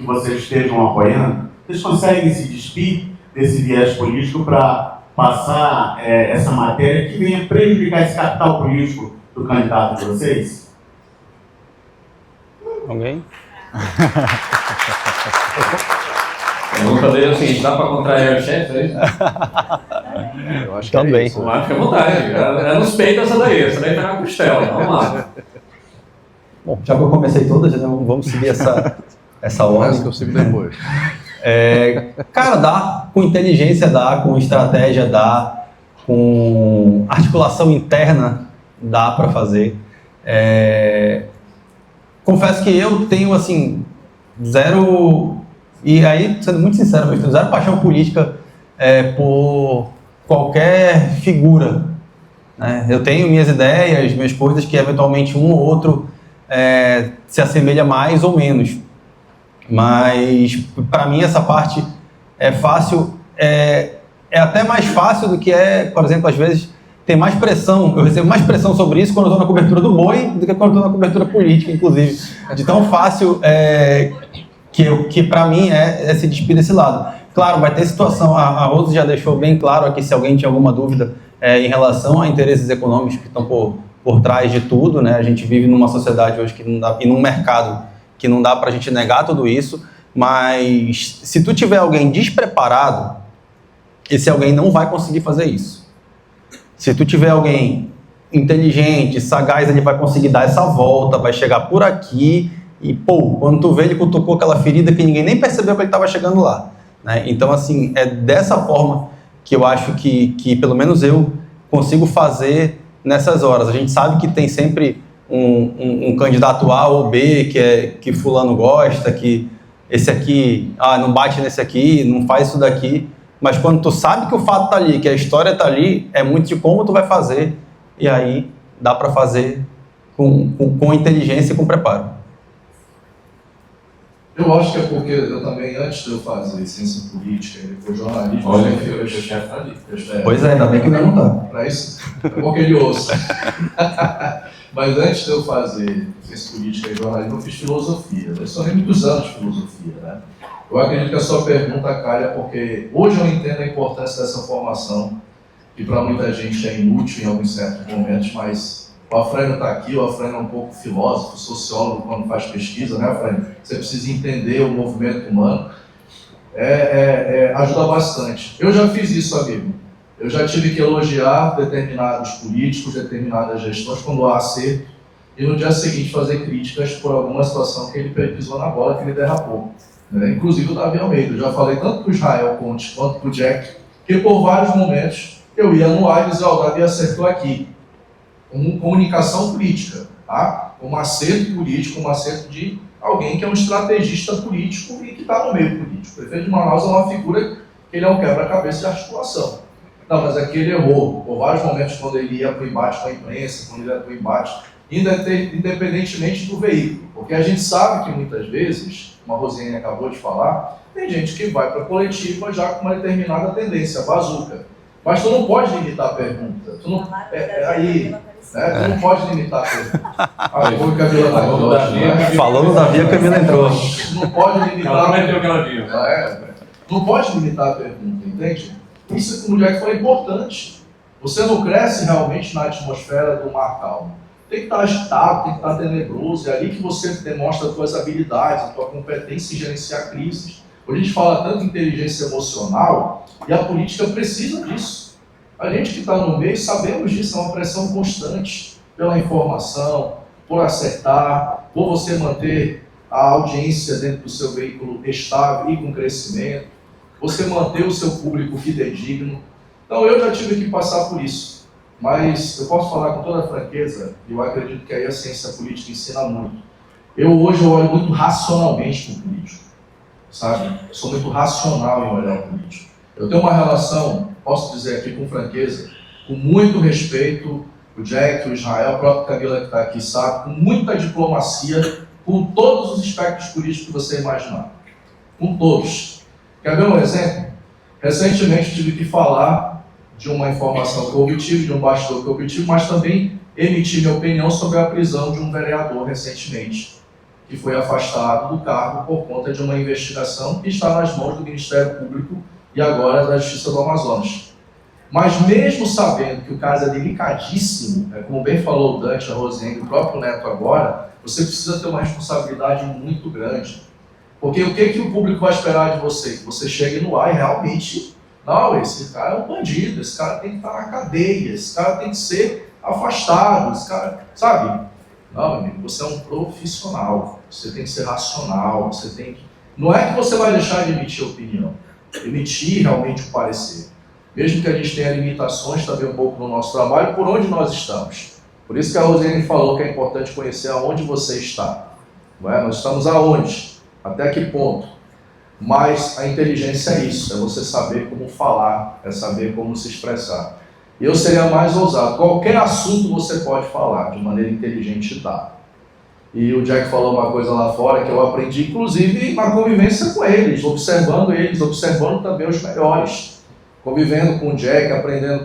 Speaker 10: vocês estejam apoiando, vocês conseguem se despir desse viés político para passar essa matéria que venha prejudicar esse capital político do candidato de vocês?
Speaker 6: Alguém?
Speaker 1: A pergunta dele é o seguinte: dá para contrair o chefe aí?
Speaker 4: Eu acho
Speaker 6: Também.
Speaker 4: que é isso.
Speaker 1: Vamos lá, fica à vontade. É nos peitos essa daí vai na costela. Vamos lá.
Speaker 6: Bom, já que eu comecei todas, né, vamos seguir essa
Speaker 4: Parece
Speaker 6: ordem.
Speaker 4: que eu sigo depois.
Speaker 6: Cara, dá. Com inteligência dá, com estratégia dá, com articulação interna dá para fazer. Confesso que eu tenho, assim, zero... E aí, sendo muito sincero, eu tenho zero paixão política por qualquer figura, né? Eu tenho minhas ideias, minhas coisas que eventualmente um ou outro se assemelha mais ou menos. Mas, para mim, essa parte é fácil, é até mais fácil do que por exemplo, às vezes, tem mais pressão, eu recebo mais pressão sobre isso quando eu estou na cobertura do Boi do que quando eu estou na cobertura política, inclusive. De tão fácil que para mim é se despir desse lado. Claro, vai ter situação, a Rose já deixou bem claro aqui, se alguém tinha alguma dúvida em relação a interesses econômicos que estão por trás de tudo, né? A gente vive numa sociedade hoje que não dá, e num mercado que não dá para a gente negar tudo isso, mas se tu tiver alguém despreparado, esse alguém não vai conseguir fazer isso. Se tu tiver alguém inteligente, sagaz, ele vai conseguir dar essa volta, vai chegar por aqui e, quando tu vê, ele cutucou aquela ferida que ninguém nem percebeu que ele estava chegando lá, né? Então, assim, é dessa forma que eu acho que pelo menos eu consigo fazer nessas horas. A gente sabe que tem sempre um candidato A ou B que fulano gosta, que esse aqui, não bate nesse aqui, não faz isso daqui, mas quando tu sabe que o fato tá ali, que a história tá ali, é muito de como tu vai fazer, e aí dá para fazer com inteligência e com preparo.
Speaker 4: Eu acho que é porque eu também, antes de eu fazer ciência política e depois jornalismo,
Speaker 1: Olha,
Speaker 4: eu
Speaker 1: o chefe tá ali.
Speaker 6: Pois é, ainda bem que não tá.
Speaker 4: Para isso, é bom que ele ouça. Mas antes de eu fazer ciência política e jornalismo, eu fiz filosofia. Eu só tenho muitos anos de filosofia, né? Eu acredito que a sua pergunta calha porque hoje eu entendo a importância dessa formação, que para muita gente é inútil em alguns certos momentos, mas o Afrânio está aqui, o Afrânio é um pouco filósofo, sociólogo quando faz pesquisa, né, Afrânio? Você precisa entender o movimento humano. Ajuda bastante. Eu já fiz isso, amigo. Eu já tive que elogiar determinados políticos, determinadas gestões quando há acerto, e no dia seguinte fazer críticas por alguma situação que ele pisou na bola, que ele derrapou. Inclusive o Davi Almeida. Eu já falei tanto para o Israel Conte quanto para o Jack, que por vários momentos eu ia no ar e dizia, o Davi acertou aqui. Com comunicação política, tá? Um acerto político, um acerto de alguém que é um estrategista político e que está no meio político. O prefeito de Manaus é uma figura que ele é um quebra-cabeça de articulação. Não, mas aqui ele errou. Por vários momentos, quando ele ia para o embate com a imprensa, quando ele ia para o embate, independentemente do veículo. Porque a gente sabe que muitas vezes, como a Rosiane acabou de falar, tem gente que vai para a coletiva já com uma determinada tendência, bazuca. Mas tu não pode limitar a pergunta. Tu não, tu não pode limitar a pergunta.
Speaker 6: Falou no Davi, a Camila entrou.
Speaker 4: Tu não pode limitar não pode limitar a pergunta, entende? Isso, como o Jack falou, é importante. Você não cresce realmente na atmosfera do mar calmo. Tem que estar agitado, tem que estar tenebroso. É ali que você demonstra as suas habilidades, a tua competência em gerenciar crises. Hoje a gente fala tanto em inteligência emocional, e a política precisa disso. A gente que está no meio sabemos disso, é uma pressão constante pela informação, por acertar, por você manter a audiência dentro do seu veículo estável e com crescimento, você manter o seu público fidedigno. Então eu já tive que passar por isso, mas eu posso falar com toda a franqueza, e eu acredito que aí a ciência política ensina muito. Hoje eu olho muito racionalmente para o político, sabe? Eu sou muito racional em olhar o político. Eu tenho uma relação, posso dizer aqui com franqueza, com muito respeito, o Jack, o Israel, o próprio Camila que está aqui sabe, com muita diplomacia, com todos os aspectos políticos que você imaginar. Com todos. Quer ver um exemplo? Recentemente tive que falar de uma informação que eu obtive, de um bastidor que eu obtive, mas também emitir minha opinião sobre a prisão de um vereador recentemente, que foi afastado do cargo por conta de uma investigação que está nas mãos do Ministério Público e agora da Justiça do Amazonas. Mas mesmo sabendo que o caso é delicadíssimo, como bem falou o Dante, a Rosiane e o próprio Neto agora, você precisa ter uma responsabilidade muito grande. Porque o que o público vai esperar de você? Que você chegue no ar e realmente, não, esse cara é um bandido, esse cara tem que estar na cadeia, esse cara tem que ser afastado, esse cara, sabe? Não, amigo, você é um profissional, você tem que ser racional, você tem que... Não é que você vai deixar de emitir opinião, emitir realmente o parecer. Mesmo que a gente tenha limitações também um pouco no nosso trabalho, por onde nós estamos. Por isso que a Rosiane falou que é importante conhecer aonde você está. Não é? Nós estamos aonde? Até que ponto? Mas a inteligência é isso, é você saber como falar, é saber como se expressar. E eu seria mais ousado. Qualquer assunto você pode falar de maneira inteligente e dá. E o Jack falou uma coisa lá fora que eu aprendi, inclusive, na convivência com eles, observando também os melhores. Convivendo com o Jack, aprendendo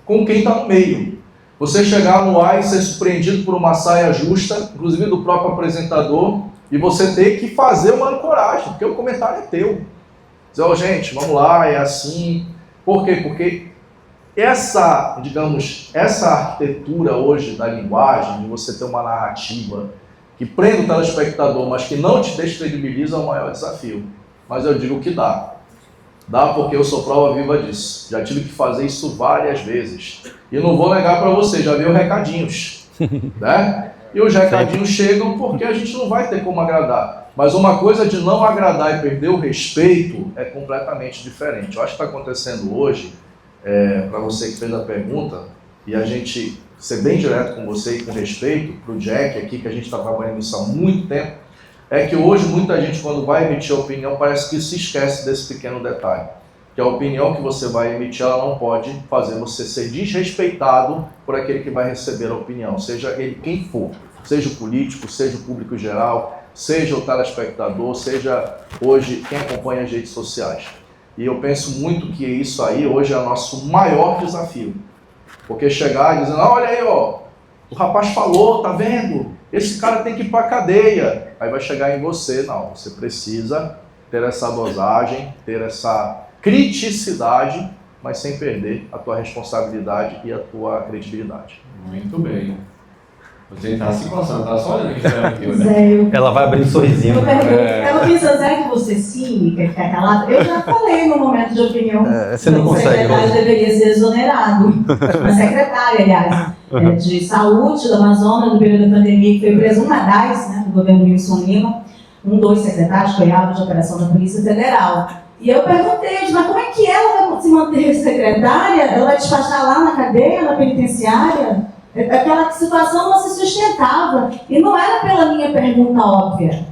Speaker 4: com quem está no meio. Você chegar no ar e ser surpreendido por uma saia justa, inclusive do próprio apresentador, e você ter que fazer uma ancoragem, porque o comentário é teu. Dizer, oh, gente, vamos lá, é assim. Por quê? Porque essa arquitetura hoje da linguagem, de você ter uma narrativa que prenda o telespectador, mas que não te descredibiliza, é o maior desafio. Mas eu digo que dá. Dá porque eu sou prova viva disso. Já tive que fazer isso várias vezes. E não vou negar para você, já veio recadinhos. Né? E os recadinhos chegam porque a gente não vai ter como agradar. Mas uma coisa de não agradar e perder o respeito é completamente diferente. Eu acho que está acontecendo hoje, para você que fez a pergunta, e a gente ser bem direto com você e com respeito, para o Jack aqui, que a gente está trabalhando nisso há muito tempo, é que hoje muita gente, quando vai emitir a opinião, parece que se esquece desse pequeno detalhe. Que a opinião que você vai emitir, ela não pode fazer você ser desrespeitado por aquele que vai receber a opinião, seja ele quem for, seja o político, seja o público geral, seja o telespectador, seja hoje quem acompanha as redes sociais. E eu penso muito que isso aí hoje é o nosso maior desafio. Porque chegar dizendo, olha aí, ó, o rapaz falou, tá vendo? Esse cara tem que ir para a cadeia. Aí vai chegar em você. Não, você precisa ter essa dosagem, ter essa criticidade, mas sem perder a tua responsabilidade e a tua credibilidade.
Speaker 1: Muito bem. Você está se coçando, está só olhando aqui.
Speaker 6: Ela vai abrir um sorrisinho.
Speaker 5: Eu pensando, será que você cínica, que fica calado? Eu já falei no momento de opinião
Speaker 6: você não
Speaker 5: que o
Speaker 6: consegue,
Speaker 5: secretário deveria ser exonerado. Uma secretária, aliás, de saúde do Amazonas, no período da pandemia, que foi presa uma das, né, do governo Wilson Lima, dos secretários, foi alvo de operação da Polícia Federal. E eu perguntei, mas como é que ela vai se manter secretária? Ela vai despachar lá na cadeia, na penitenciária? Aquela situação não se sustentava. E não era pela minha pergunta óbvia.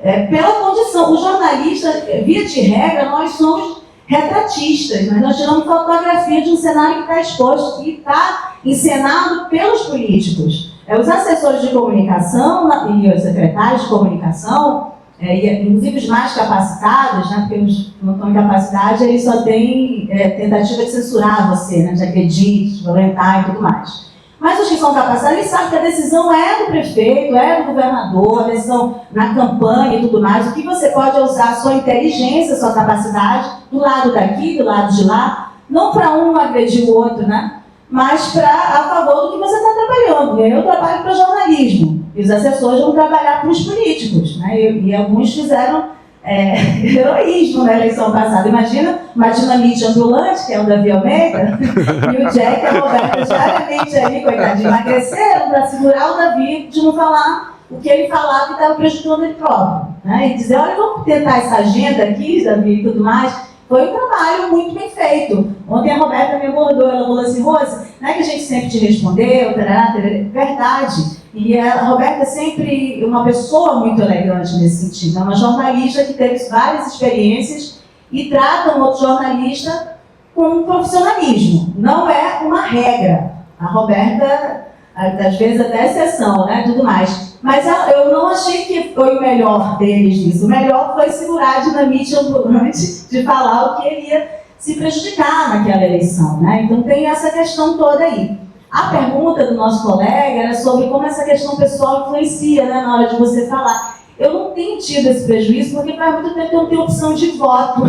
Speaker 5: Pela condição. O jornalista, via de regra, nós somos retratistas, mas nós tiramos fotografia de um cenário que está exposto e está encenado pelos políticos. Os assessores de comunicação e os secretários de comunicação, inclusive os mais capacitados, né, porque os que não estão em capacidade, eles só têm tentativa de censurar você, né, de agredir, de violentar e tudo mais. Mas os que são capacitados, eles sabem que a decisão é do prefeito, é do governador, a decisão na campanha e tudo mais. O que você pode usar a sua inteligência, a sua capacidade, do lado daqui, do lado de lá, não para um agredir o outro, né? Mas a favor do que você está trabalhando. Eu trabalho para o jornalismo, e os assessores vão trabalhar para os políticos, né? E alguns fizeram heroísmo na eleição passada. Imagina uma dinamite ambulante, que é o Davi Almeida, e o Jack e a Roberta diariamente ali, coitadinho, emagreceram para segurar o Davi de não falar o que ele falava que estava prejudicando ele próprio. Né? E dizer, olha, vamos tentar essa agenda aqui, Davi, e tudo mais. Foi um trabalho muito bem feito. Ontem a Roberta me abordou, ela falou assim, Rose, não é que a gente sempre te respondeu, verdade. E a Roberta é sempre uma pessoa muito elegante nesse sentido. É uma jornalista que teve várias experiências e trata um outro jornalista com profissionalismo. Não é uma regra. A Roberta, às vezes até exceção, né, tudo mais. Mas eu não achei que foi o melhor deles nisso. O melhor foi segurar a dinamite ambulante de falar o que ele ia se prejudicar naquela eleição. Né? Então tem essa questão toda aí. A pergunta do nosso colega era sobre como essa questão pessoal influencia, né, na hora de você falar. Eu não tenho tido esse prejuízo porque faz muito tempo que eu não tenho opção de voto.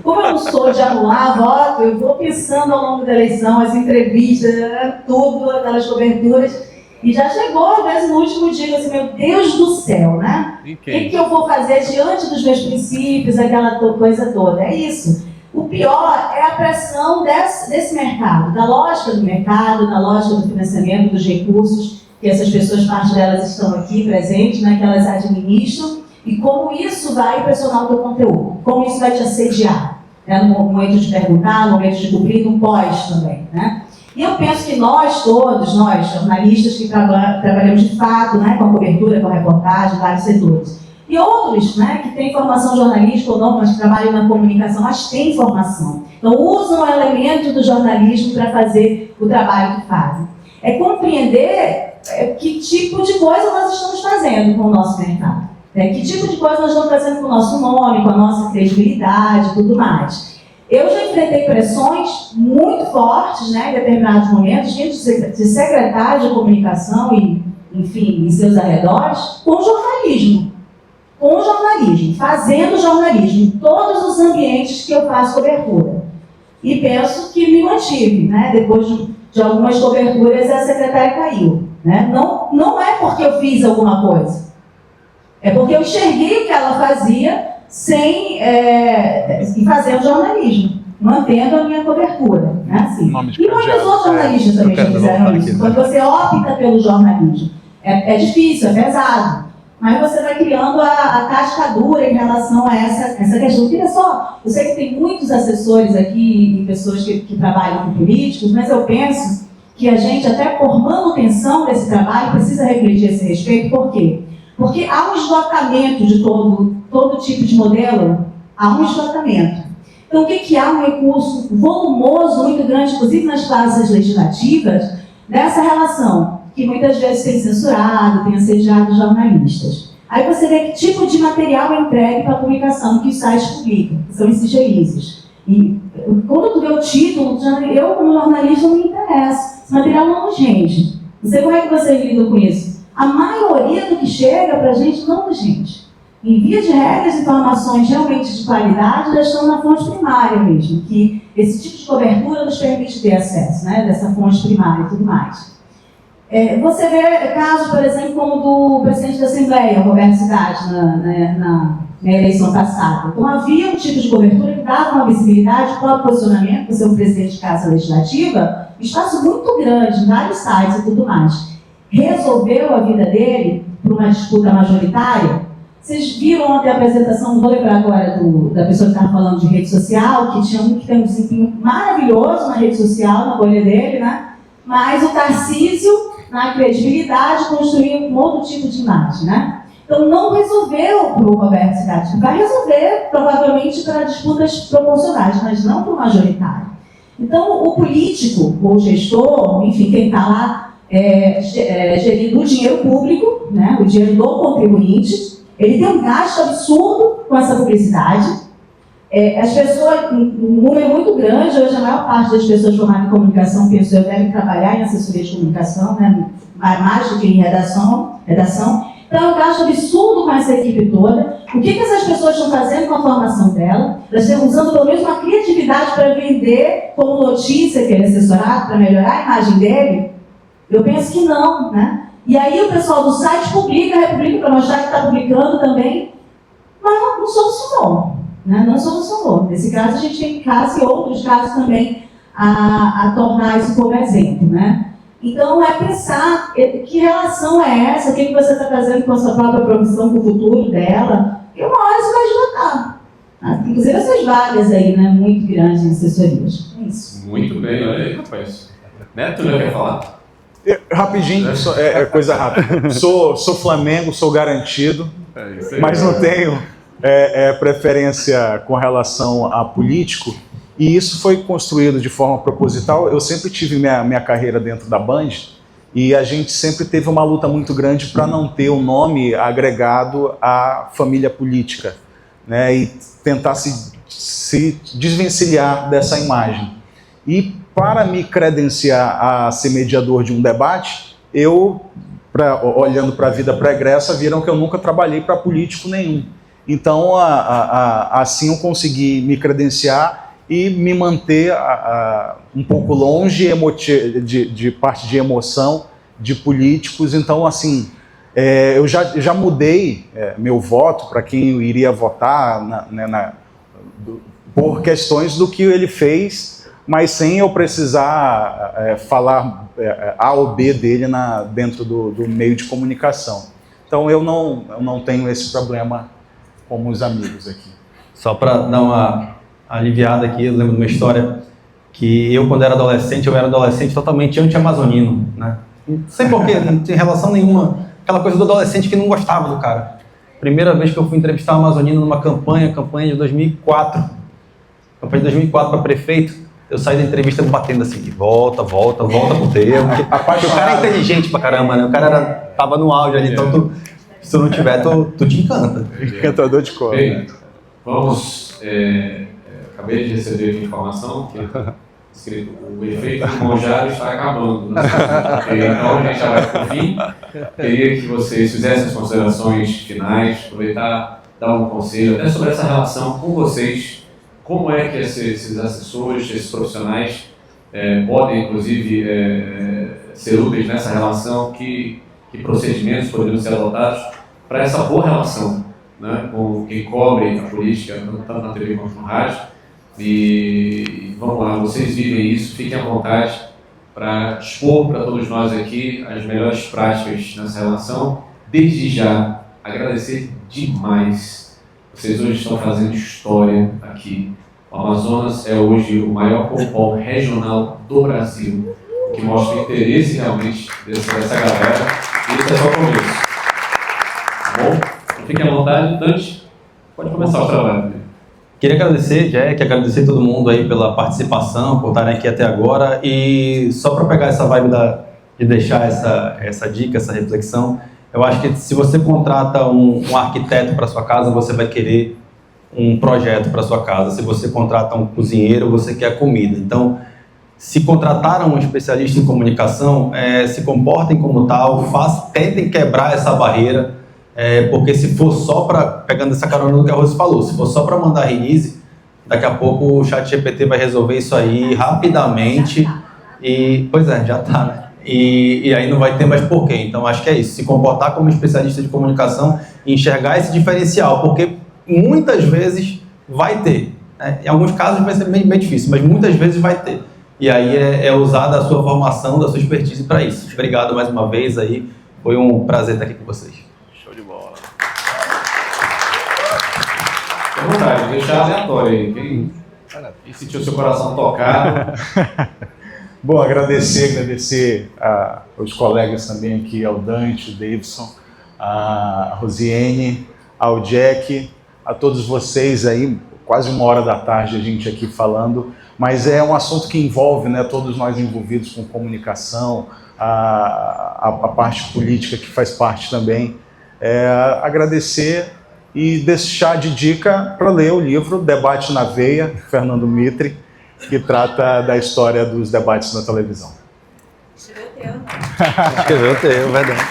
Speaker 5: Como eu não sou de anular voto, eu vou pensando ao longo da eleição, as entrevistas, tudo, aquelas coberturas. E já chegou, às vezes, no último dia, assim, meu Deus do céu, né? O que eu vou fazer diante dos meus princípios, aquela coisa toda? É isso. O pior é a pressão desse mercado, da lógica do mercado, da lógica do financiamento, dos recursos, que essas pessoas, parte delas estão aqui presentes, né, que elas administram, e como isso vai pressionar o teu conteúdo, como isso vai te assediar, né, no momento de perguntar, no momento de cumprir, no pós também, né? E eu penso que nós todos, nós, jornalistas que trabalhamos de fato, né, com a cobertura, com a reportagem, vários setores, e outros, né, que têm formação jornalística ou não, mas que trabalham na comunicação, mas têm formação. Então, usam o elemento do jornalismo para fazer o trabalho que fazem. É compreender que tipo de coisa nós estamos fazendo com o nosso mercado. Né? Que tipo de coisa nós estamos fazendo com o nosso nome, com a nossa credibilidade e tudo mais. Eu já enfrentei pressões muito fortes, né, em determinados momentos, de secretário de comunicação e, enfim, em seus arredores, com jornalismo. Com jornalismo, fazendo jornalismo em todos os ambientes que eu faço cobertura. E penso que me mantive, né? Depois de algumas coberturas, a secretária caiu. Né? Não é porque eu fiz alguma coisa. É porque eu enxerguei o que ela fazia e fazendo jornalismo, mantendo a minha cobertura. Né? Assim. E muitos outros jornalistas também já fizeram isso. Quando você opta pelo jornalismo, é difícil, é pesado. Mas você vai criando a cascadura em relação a essa questão. Eu sei que tem muitos assessores aqui e pessoas que trabalham com políticos, mas eu penso que a gente, até por manutenção desse trabalho, precisa refletir a esse respeito. Por quê? Porque há um esgotamento de todo tipo de modelo, há um esgotamento. Então, o que há? Um recurso volumoso, muito grande, inclusive nas classes legislativas, dessa relação, que muitas vezes tem censurado, tem assediado jornalistas. Aí você vê que tipo de material é entregue para a publicação que os sites publicam, que são esses releases. E quando tu vê o título, eu como jornalista não me interessa. Esse material não nos rende. Não sei como é que vocês lidam com isso. A maioria do que chega para a gente não nos rende. Em via de regra, as informações realmente de qualidade já estão na fonte primária mesmo, que esse tipo de cobertura nos permite ter acesso, né, dessa fonte primária e tudo mais. Você vê casos, por exemplo, como do presidente da Assembleia, Roberto Cidade, na eleição passada. Então, havia um tipo de cobertura que dava uma visibilidade para o posicionamento do seu presidente de Casa Legislativa, espaço muito grande, em vários sites e tudo mais. Resolveu a vida dele por uma disputa majoritária. Vocês viram ontem a apresentação, não vou lembrar agora da pessoa que estava falando de rede social, que tinha que tem um desempenho maravilhoso na rede social, na bolha dele, né? Mas o Tarcísio, na credibilidade, construiu um outro tipo de imagem, né? Então, não resolveu para o Roberto Cidade. Vai resolver, provavelmente, para disputas proporcionais, mas não para o majoritário. Então, o político, ou gestor, enfim, quem está lá gerindo o dinheiro público, né, o dinheiro do contribuinte, ele tem um gasto absurdo com essa publicidade. As pessoas, um número muito grande, hoje a maior parte das pessoas formadas em comunicação, penso eu, devem trabalhar em assessoria de comunicação, né, mais do que em redação. Então, é um gasto absurdo com essa equipe toda. O que essas pessoas estão fazendo com a formação dela? Elas estão usando pelo menos uma criatividade para vender como notícia aquele assessorado, para melhorar a imagem dele? Eu penso que não, né? E aí o pessoal do site publica para mostrar que está publicando também. mas não solucionou, né? Não solucionou. Nesse caso, a gente tem casos e outros casos também a tornar isso como exemplo, né? Então, é pensar que relação é essa, o que você está fazendo com a sua própria profissão, com o futuro dela, e uma hora isso vai esgotar. Inclusive essas vagas aí, né, muito grandes em assessorias. É isso.
Speaker 1: Muito bem, olha aí, rapaz. Neto, já quer falar?
Speaker 9: Rapidinho, coisa rápida. Sou Flamengo, sou garantido, mas não tenho preferência com relação a político. E isso foi construído de forma proposital. Eu sempre tive minha carreira dentro da Band e a gente sempre teve uma luta muito grande para não ter o nome agregado à família política, né? E tentar se desvencilhar dessa imagem. E para me credenciar a ser mediador de um debate, olhando para a vida pregressa, viram que eu nunca trabalhei para político nenhum. Então, assim eu consegui me credenciar e me manter um pouco longe de parte de emoção de políticos. Então, assim, eu já mudei meu voto para quem eu iria votar por questões do que ele fez, mas sem eu precisar falar A ou B dele dentro do meio de comunicação. Então, eu não tenho esse problema como os amigos aqui.
Speaker 6: Só para dar uma aliviada aqui, eu lembro de uma história que eu, quando era adolescente totalmente anti-amazonino, né? Não sei porquê, não tem relação nenhuma, aquela coisa do adolescente que não gostava do cara. Primeira vez que eu fui entrevistar um amazonino numa campanha de 2004, campanha de 2004 para prefeito, eu saí da entrevista batendo assim, volta pro termo, porque o cara é inteligente pra caramba, né? O cara tava no auge ali, então se tu não tiver, tu te encanta.
Speaker 9: Encantador de cor.
Speaker 1: Vamos... acabei de receber aqui informação que escrito, o efeito do Monjaro está acabando. Né? Então a gente já vai para o fim. Queria que vocês fizessem as considerações finais, aproveitar, dar um conselho até sobre essa relação com vocês. Como é que esses assessores, esses profissionais podem, inclusive, ser úteis nessa relação? Que procedimentos poderiam ser adotados para essa boa relação, né, com quem cobre a política, tanto na TV quanto no rádio? E vamos lá, vocês vivem isso, fiquem à vontade para expor para todos nós aqui as melhores práticas nessa relação. Desde já, agradecer demais. Vocês hoje estão fazendo história aqui. O Amazonas é hoje o maior compol regional do Brasil, o que mostra o interesse realmente dessa galera. E isso é só o começo. Tá bom? Então fiquem à vontade. Dante, pode começar o trabalho.
Speaker 6: Queria agradecer, Jack, agradecer todo mundo aí pela participação, por estarem aqui até agora. E só para pegar essa vibe de deixar essa dica, essa reflexão, eu acho que se você contrata um arquiteto para sua casa, você vai querer um projeto para sua casa. Se você contrata um cozinheiro, você quer comida. Então, se contrataram um especialista em comunicação, se comportem como tal, tentem quebrar essa barreira. Porque se for só para, pegando essa carona do que a Rose falou, se for só para mandar release, daqui a pouco o ChatGPT vai resolver isso aí rapidamente. E, pois já tá, né? E aí não vai ter mais porquê. Então acho que é isso, se comportar como especialista de comunicação e enxergar esse diferencial, porque muitas vezes vai ter, né? Em alguns casos vai ser bem difícil, mas muitas vezes vai ter. E aí é usar da sua formação, da sua expertise para isso. Obrigado mais uma vez aí, foi um prazer estar aqui com vocês.
Speaker 1: Fique à vontade, deixar aleatório aí. Quem sentiu seu coração tocado?
Speaker 9: Bom, agradecer aos colegas também aqui, ao Dante, o Davidson, a Rosiane, ao Jack, a todos vocês aí, quase 1h da tarde a gente aqui falando, mas é um assunto que envolve, né, todos nós envolvidos com comunicação, a parte política que faz parte também. Agradecer e deixar de dica para ler o livro Debate na Veia, Fernando Mitre, que trata da história dos debates na televisão.
Speaker 6: Escreveu o teu, verdade.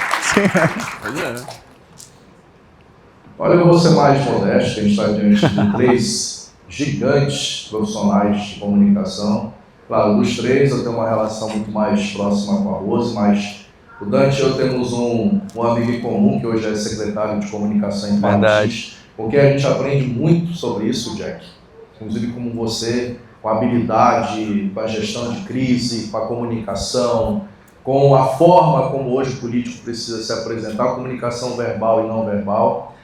Speaker 4: Olha, eu vou ser mais modesto, a gente está diante de 3 gigantes profissionais de comunicação. Claro, dos 3 eu tenho uma relação muito mais próxima com a Rose, mas o Dante e eu temos um amigo em comum, que hoje é secretário de comunicação em Paris. porque a gente aprende muito sobre isso, Jack. Inclusive como você, com a habilidade, com a gestão de crise, com a comunicação, com a forma como hoje o político precisa se apresentar, comunicação verbal e não verbal.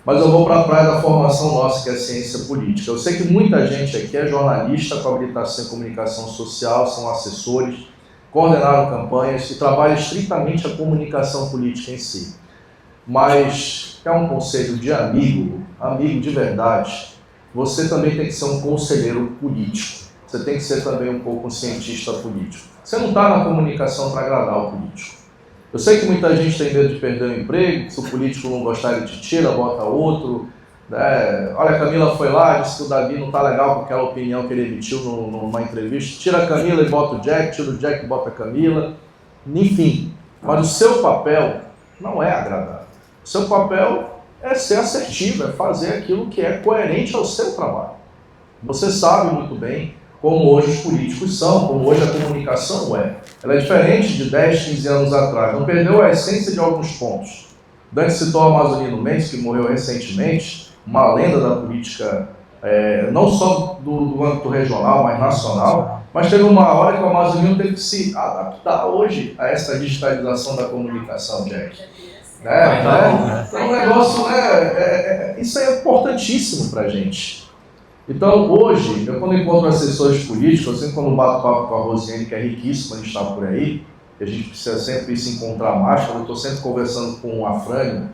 Speaker 4: Mas eu vou para a praia da formação nossa, que é a ciência política. Eu sei que muita gente aqui é jornalista com habilitação em comunicação social, são assessores, coordenaram campanhas e trabalham estritamente a comunicação política em si. Mas é um conselho de amigo de verdade. Você também tem que ser um conselheiro político. Você tem que ser também um pouco um cientista político. Você não está na comunicação para agradar o político. Eu sei que muita gente tem medo de perder o emprego, se o político não gostar, ele te tira, bota outro. Né? Olha, a Camila foi lá, disse que o Davi não está legal com aquela opinião que ele emitiu numa entrevista. Tira a Camila e bota o Jack, tira o Jack e bota a Camila. Enfim, mas o seu papel não é agradar. O seu papel é ser assertivo, é fazer aquilo que é coerente ao seu trabalho. Você sabe muito bem como hoje os políticos são, como hoje a comunicação é. Ela é diferente de 10, 15 anos atrás, não perdeu a essência de alguns pontos. Dante citou o Amazonino Mendes, que morreu recentemente, uma lenda da política, não só do âmbito regional, mas nacional, mas teve uma hora que o Amazonino teve que se adaptar hoje a essa digitalização da comunicação, Jack. É um negócio, isso é importantíssimo para a gente. Então, hoje, eu quando encontro assessores políticos, eu sempre quando bato papo com a Rosiane, que é riquíssima, a gente está por aí, que a gente precisa sempre se encontrar mais, eu estou sempre conversando com o Afrânio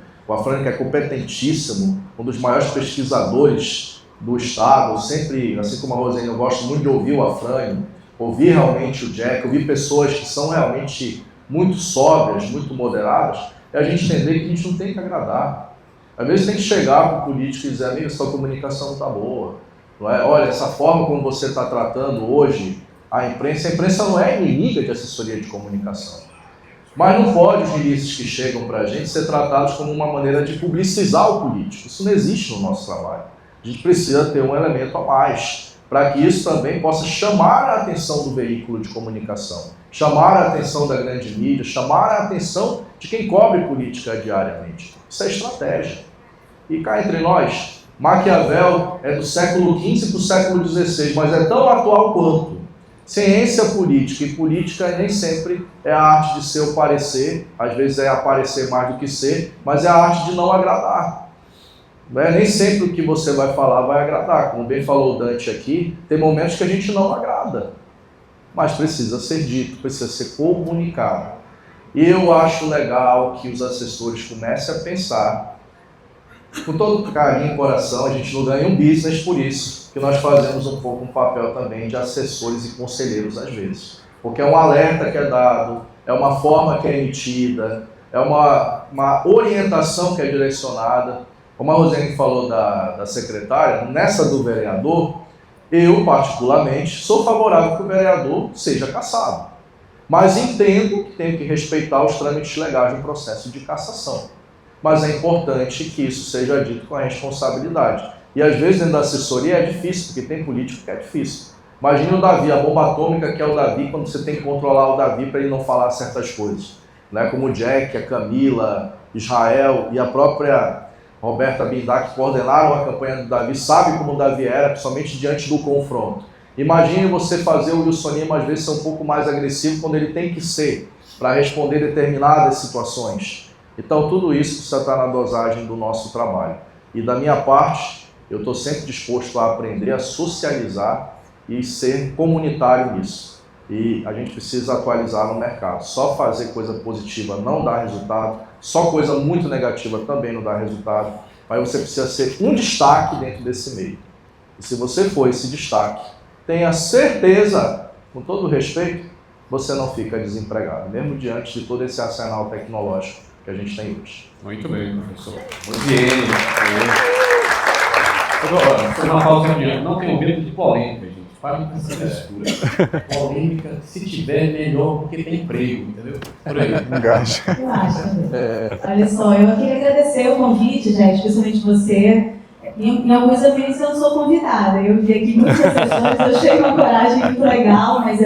Speaker 4: que é competentíssimo, um dos maiores pesquisadores do Estado, eu sempre, assim como a Rosiane, eu gosto muito de ouvir o Afrânio, ouvir realmente o Jack, ouvir pessoas que são realmente muito sóbrias, muito moderadas, é a gente entender que a gente não tem que agradar. Às vezes tem que chegar para o político e dizer, amigo, sua comunicação não está boa. Não é? Olha, essa forma como você está tratando hoje a imprensa não é inimiga de assessoria de comunicação. Mas não pode os releases que chegam para a gente ser tratados como uma maneira de publicizar o político. Isso não existe no nosso trabalho. A gente precisa ter um elemento a mais, para que isso também possa chamar a atenção do veículo de comunicação, chamar a atenção da grande mídia, chamar a atenção de quem cobre política diariamente. Isso é estratégia. E cá entre nós, Maquiavel é do século XV para o século XVI, mas é tão atual quanto. Ciência política e política nem sempre é a arte de ser o parecer, às vezes é aparecer mais do que ser, mas é a arte de não agradar. Nem sempre o que você vai falar vai agradar. Como bem falou o Dante aqui, tem momentos que a gente não agrada, mas precisa ser dito, precisa ser comunicado. E eu acho legal que os assessores comecem a pensar, com todo carinho e coração, a gente não ganha um business por isso, que nós fazemos um pouco um papel também de assessores e conselheiros às vezes. Porque é um alerta que é dado, é uma forma que é emitida, é uma orientação que é direcionada. Como a Rosiane falou da secretária, nessa do vereador, eu particularmente sou favorável que o vereador seja cassado. Mas entendo que tenho que respeitar os trâmites legais do processo de cassação. Mas é importante que isso seja dito com a responsabilidade. E às vezes dentro da assessoria é difícil, porque tem político que é difícil. Imagine o Davi, a bomba atômica que é o Davi, quando você tem que controlar o Davi para ele não falar certas coisas. Né? Como o Jack, a Camila, Israel e a própria Roberta Bindá, que coordenaram a campanha do Davi, sabe como o Davi era, principalmente diante do confronto. Imagine você fazer o Wilson Lima às vezes ser um pouco mais agressivo quando ele tem que ser, para responder determinadas situações. Então tudo isso precisa estar na dosagem do nosso trabalho. E da minha parte, eu estou sempre disposto a aprender, a socializar e ser comunitário nisso. E a gente precisa atualizar no mercado. Só fazer coisa positiva não dá resultado, só coisa muito negativa também não dá resultado, mas você precisa ser um destaque dentro desse meio. E se você for esse destaque, tenha certeza, com todo respeito, você não fica desempregado, mesmo diante de todo esse arsenal tecnológico que a gente tem hoje.
Speaker 1: Muito bem, professor. Rosiane. Agora, você uma pausa adiante. Não tem medo de polêmica, gente. Para com essa mistura. Polêmica, se tiver, melhor, porque tem emprego, entendeu? Por aí.
Speaker 9: Engaja.
Speaker 5: Eu acho também. Olha só, eu queria agradecer o convite, gente, especialmente você. Em alguns ambientes eu não sou convidada. Eu vi aqui muitas sessões, eu achei uma coragem muito legal, mas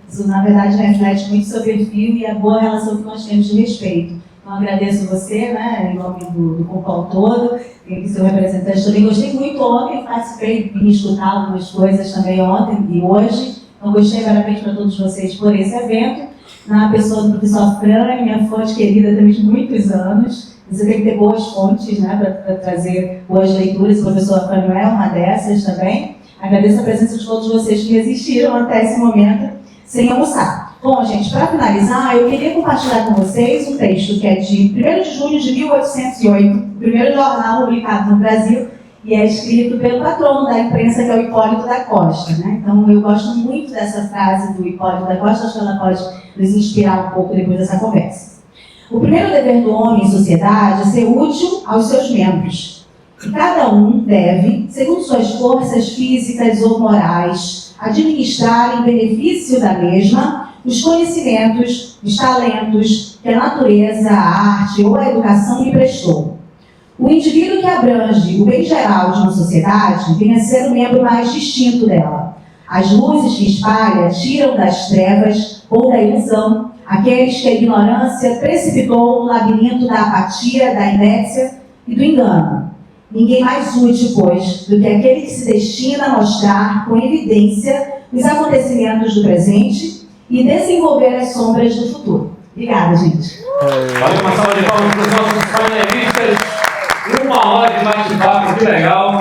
Speaker 5: isso na verdade reflete muito seu perfil e a boa relação que nós temos de respeito. Então, agradeço você, né, em nome do Compol todo, e seu representante também. Gostei muito ontem, participei, vim escutar algumas coisas também ontem e hoje. Então, gostei, parabéns para todos vocês por esse evento. Na pessoa do professor Fran, minha fonte querida também de muitos anos. Você tem que ter boas fontes, né, para trazer boas leituras. O professor Fran é uma dessas também. Agradeço a presença de todos vocês que resistiram até esse momento sem almoçar. Bom, gente, para finalizar, eu queria compartilhar com vocês um texto que é de 1º de junho de 1808, o primeiro jornal publicado no Brasil, e é escrito pelo patrono da imprensa, que é o Hipólito da Costa, né? Então, eu gosto muito dessa frase do Hipólito da Costa, acho que ela pode nos inspirar um pouco depois dessa conversa. O primeiro dever do homem em sociedade é ser útil aos seus membros. E cada um deve, segundo suas forças físicas ou morais, administrar em benefício da mesma os conhecimentos, os talentos que a natureza, a arte ou a educação lhe prestou. O indivíduo que abrange o bem geral de uma sociedade vem a ser o membro mais distinto dela. As luzes que espalha tiram das trevas ou da ilusão aqueles que a ignorância precipitou no labirinto da apatia, da inércia e do engano. Ninguém mais útil, pois, do que aquele que se destina a mostrar com evidência os acontecimentos do presente e desenvolver as sombras do futuro. Obrigada, gente.
Speaker 1: Valeu, uma salva de palmas para os nossos painelistas. 1 hora de bate-papo, que legal.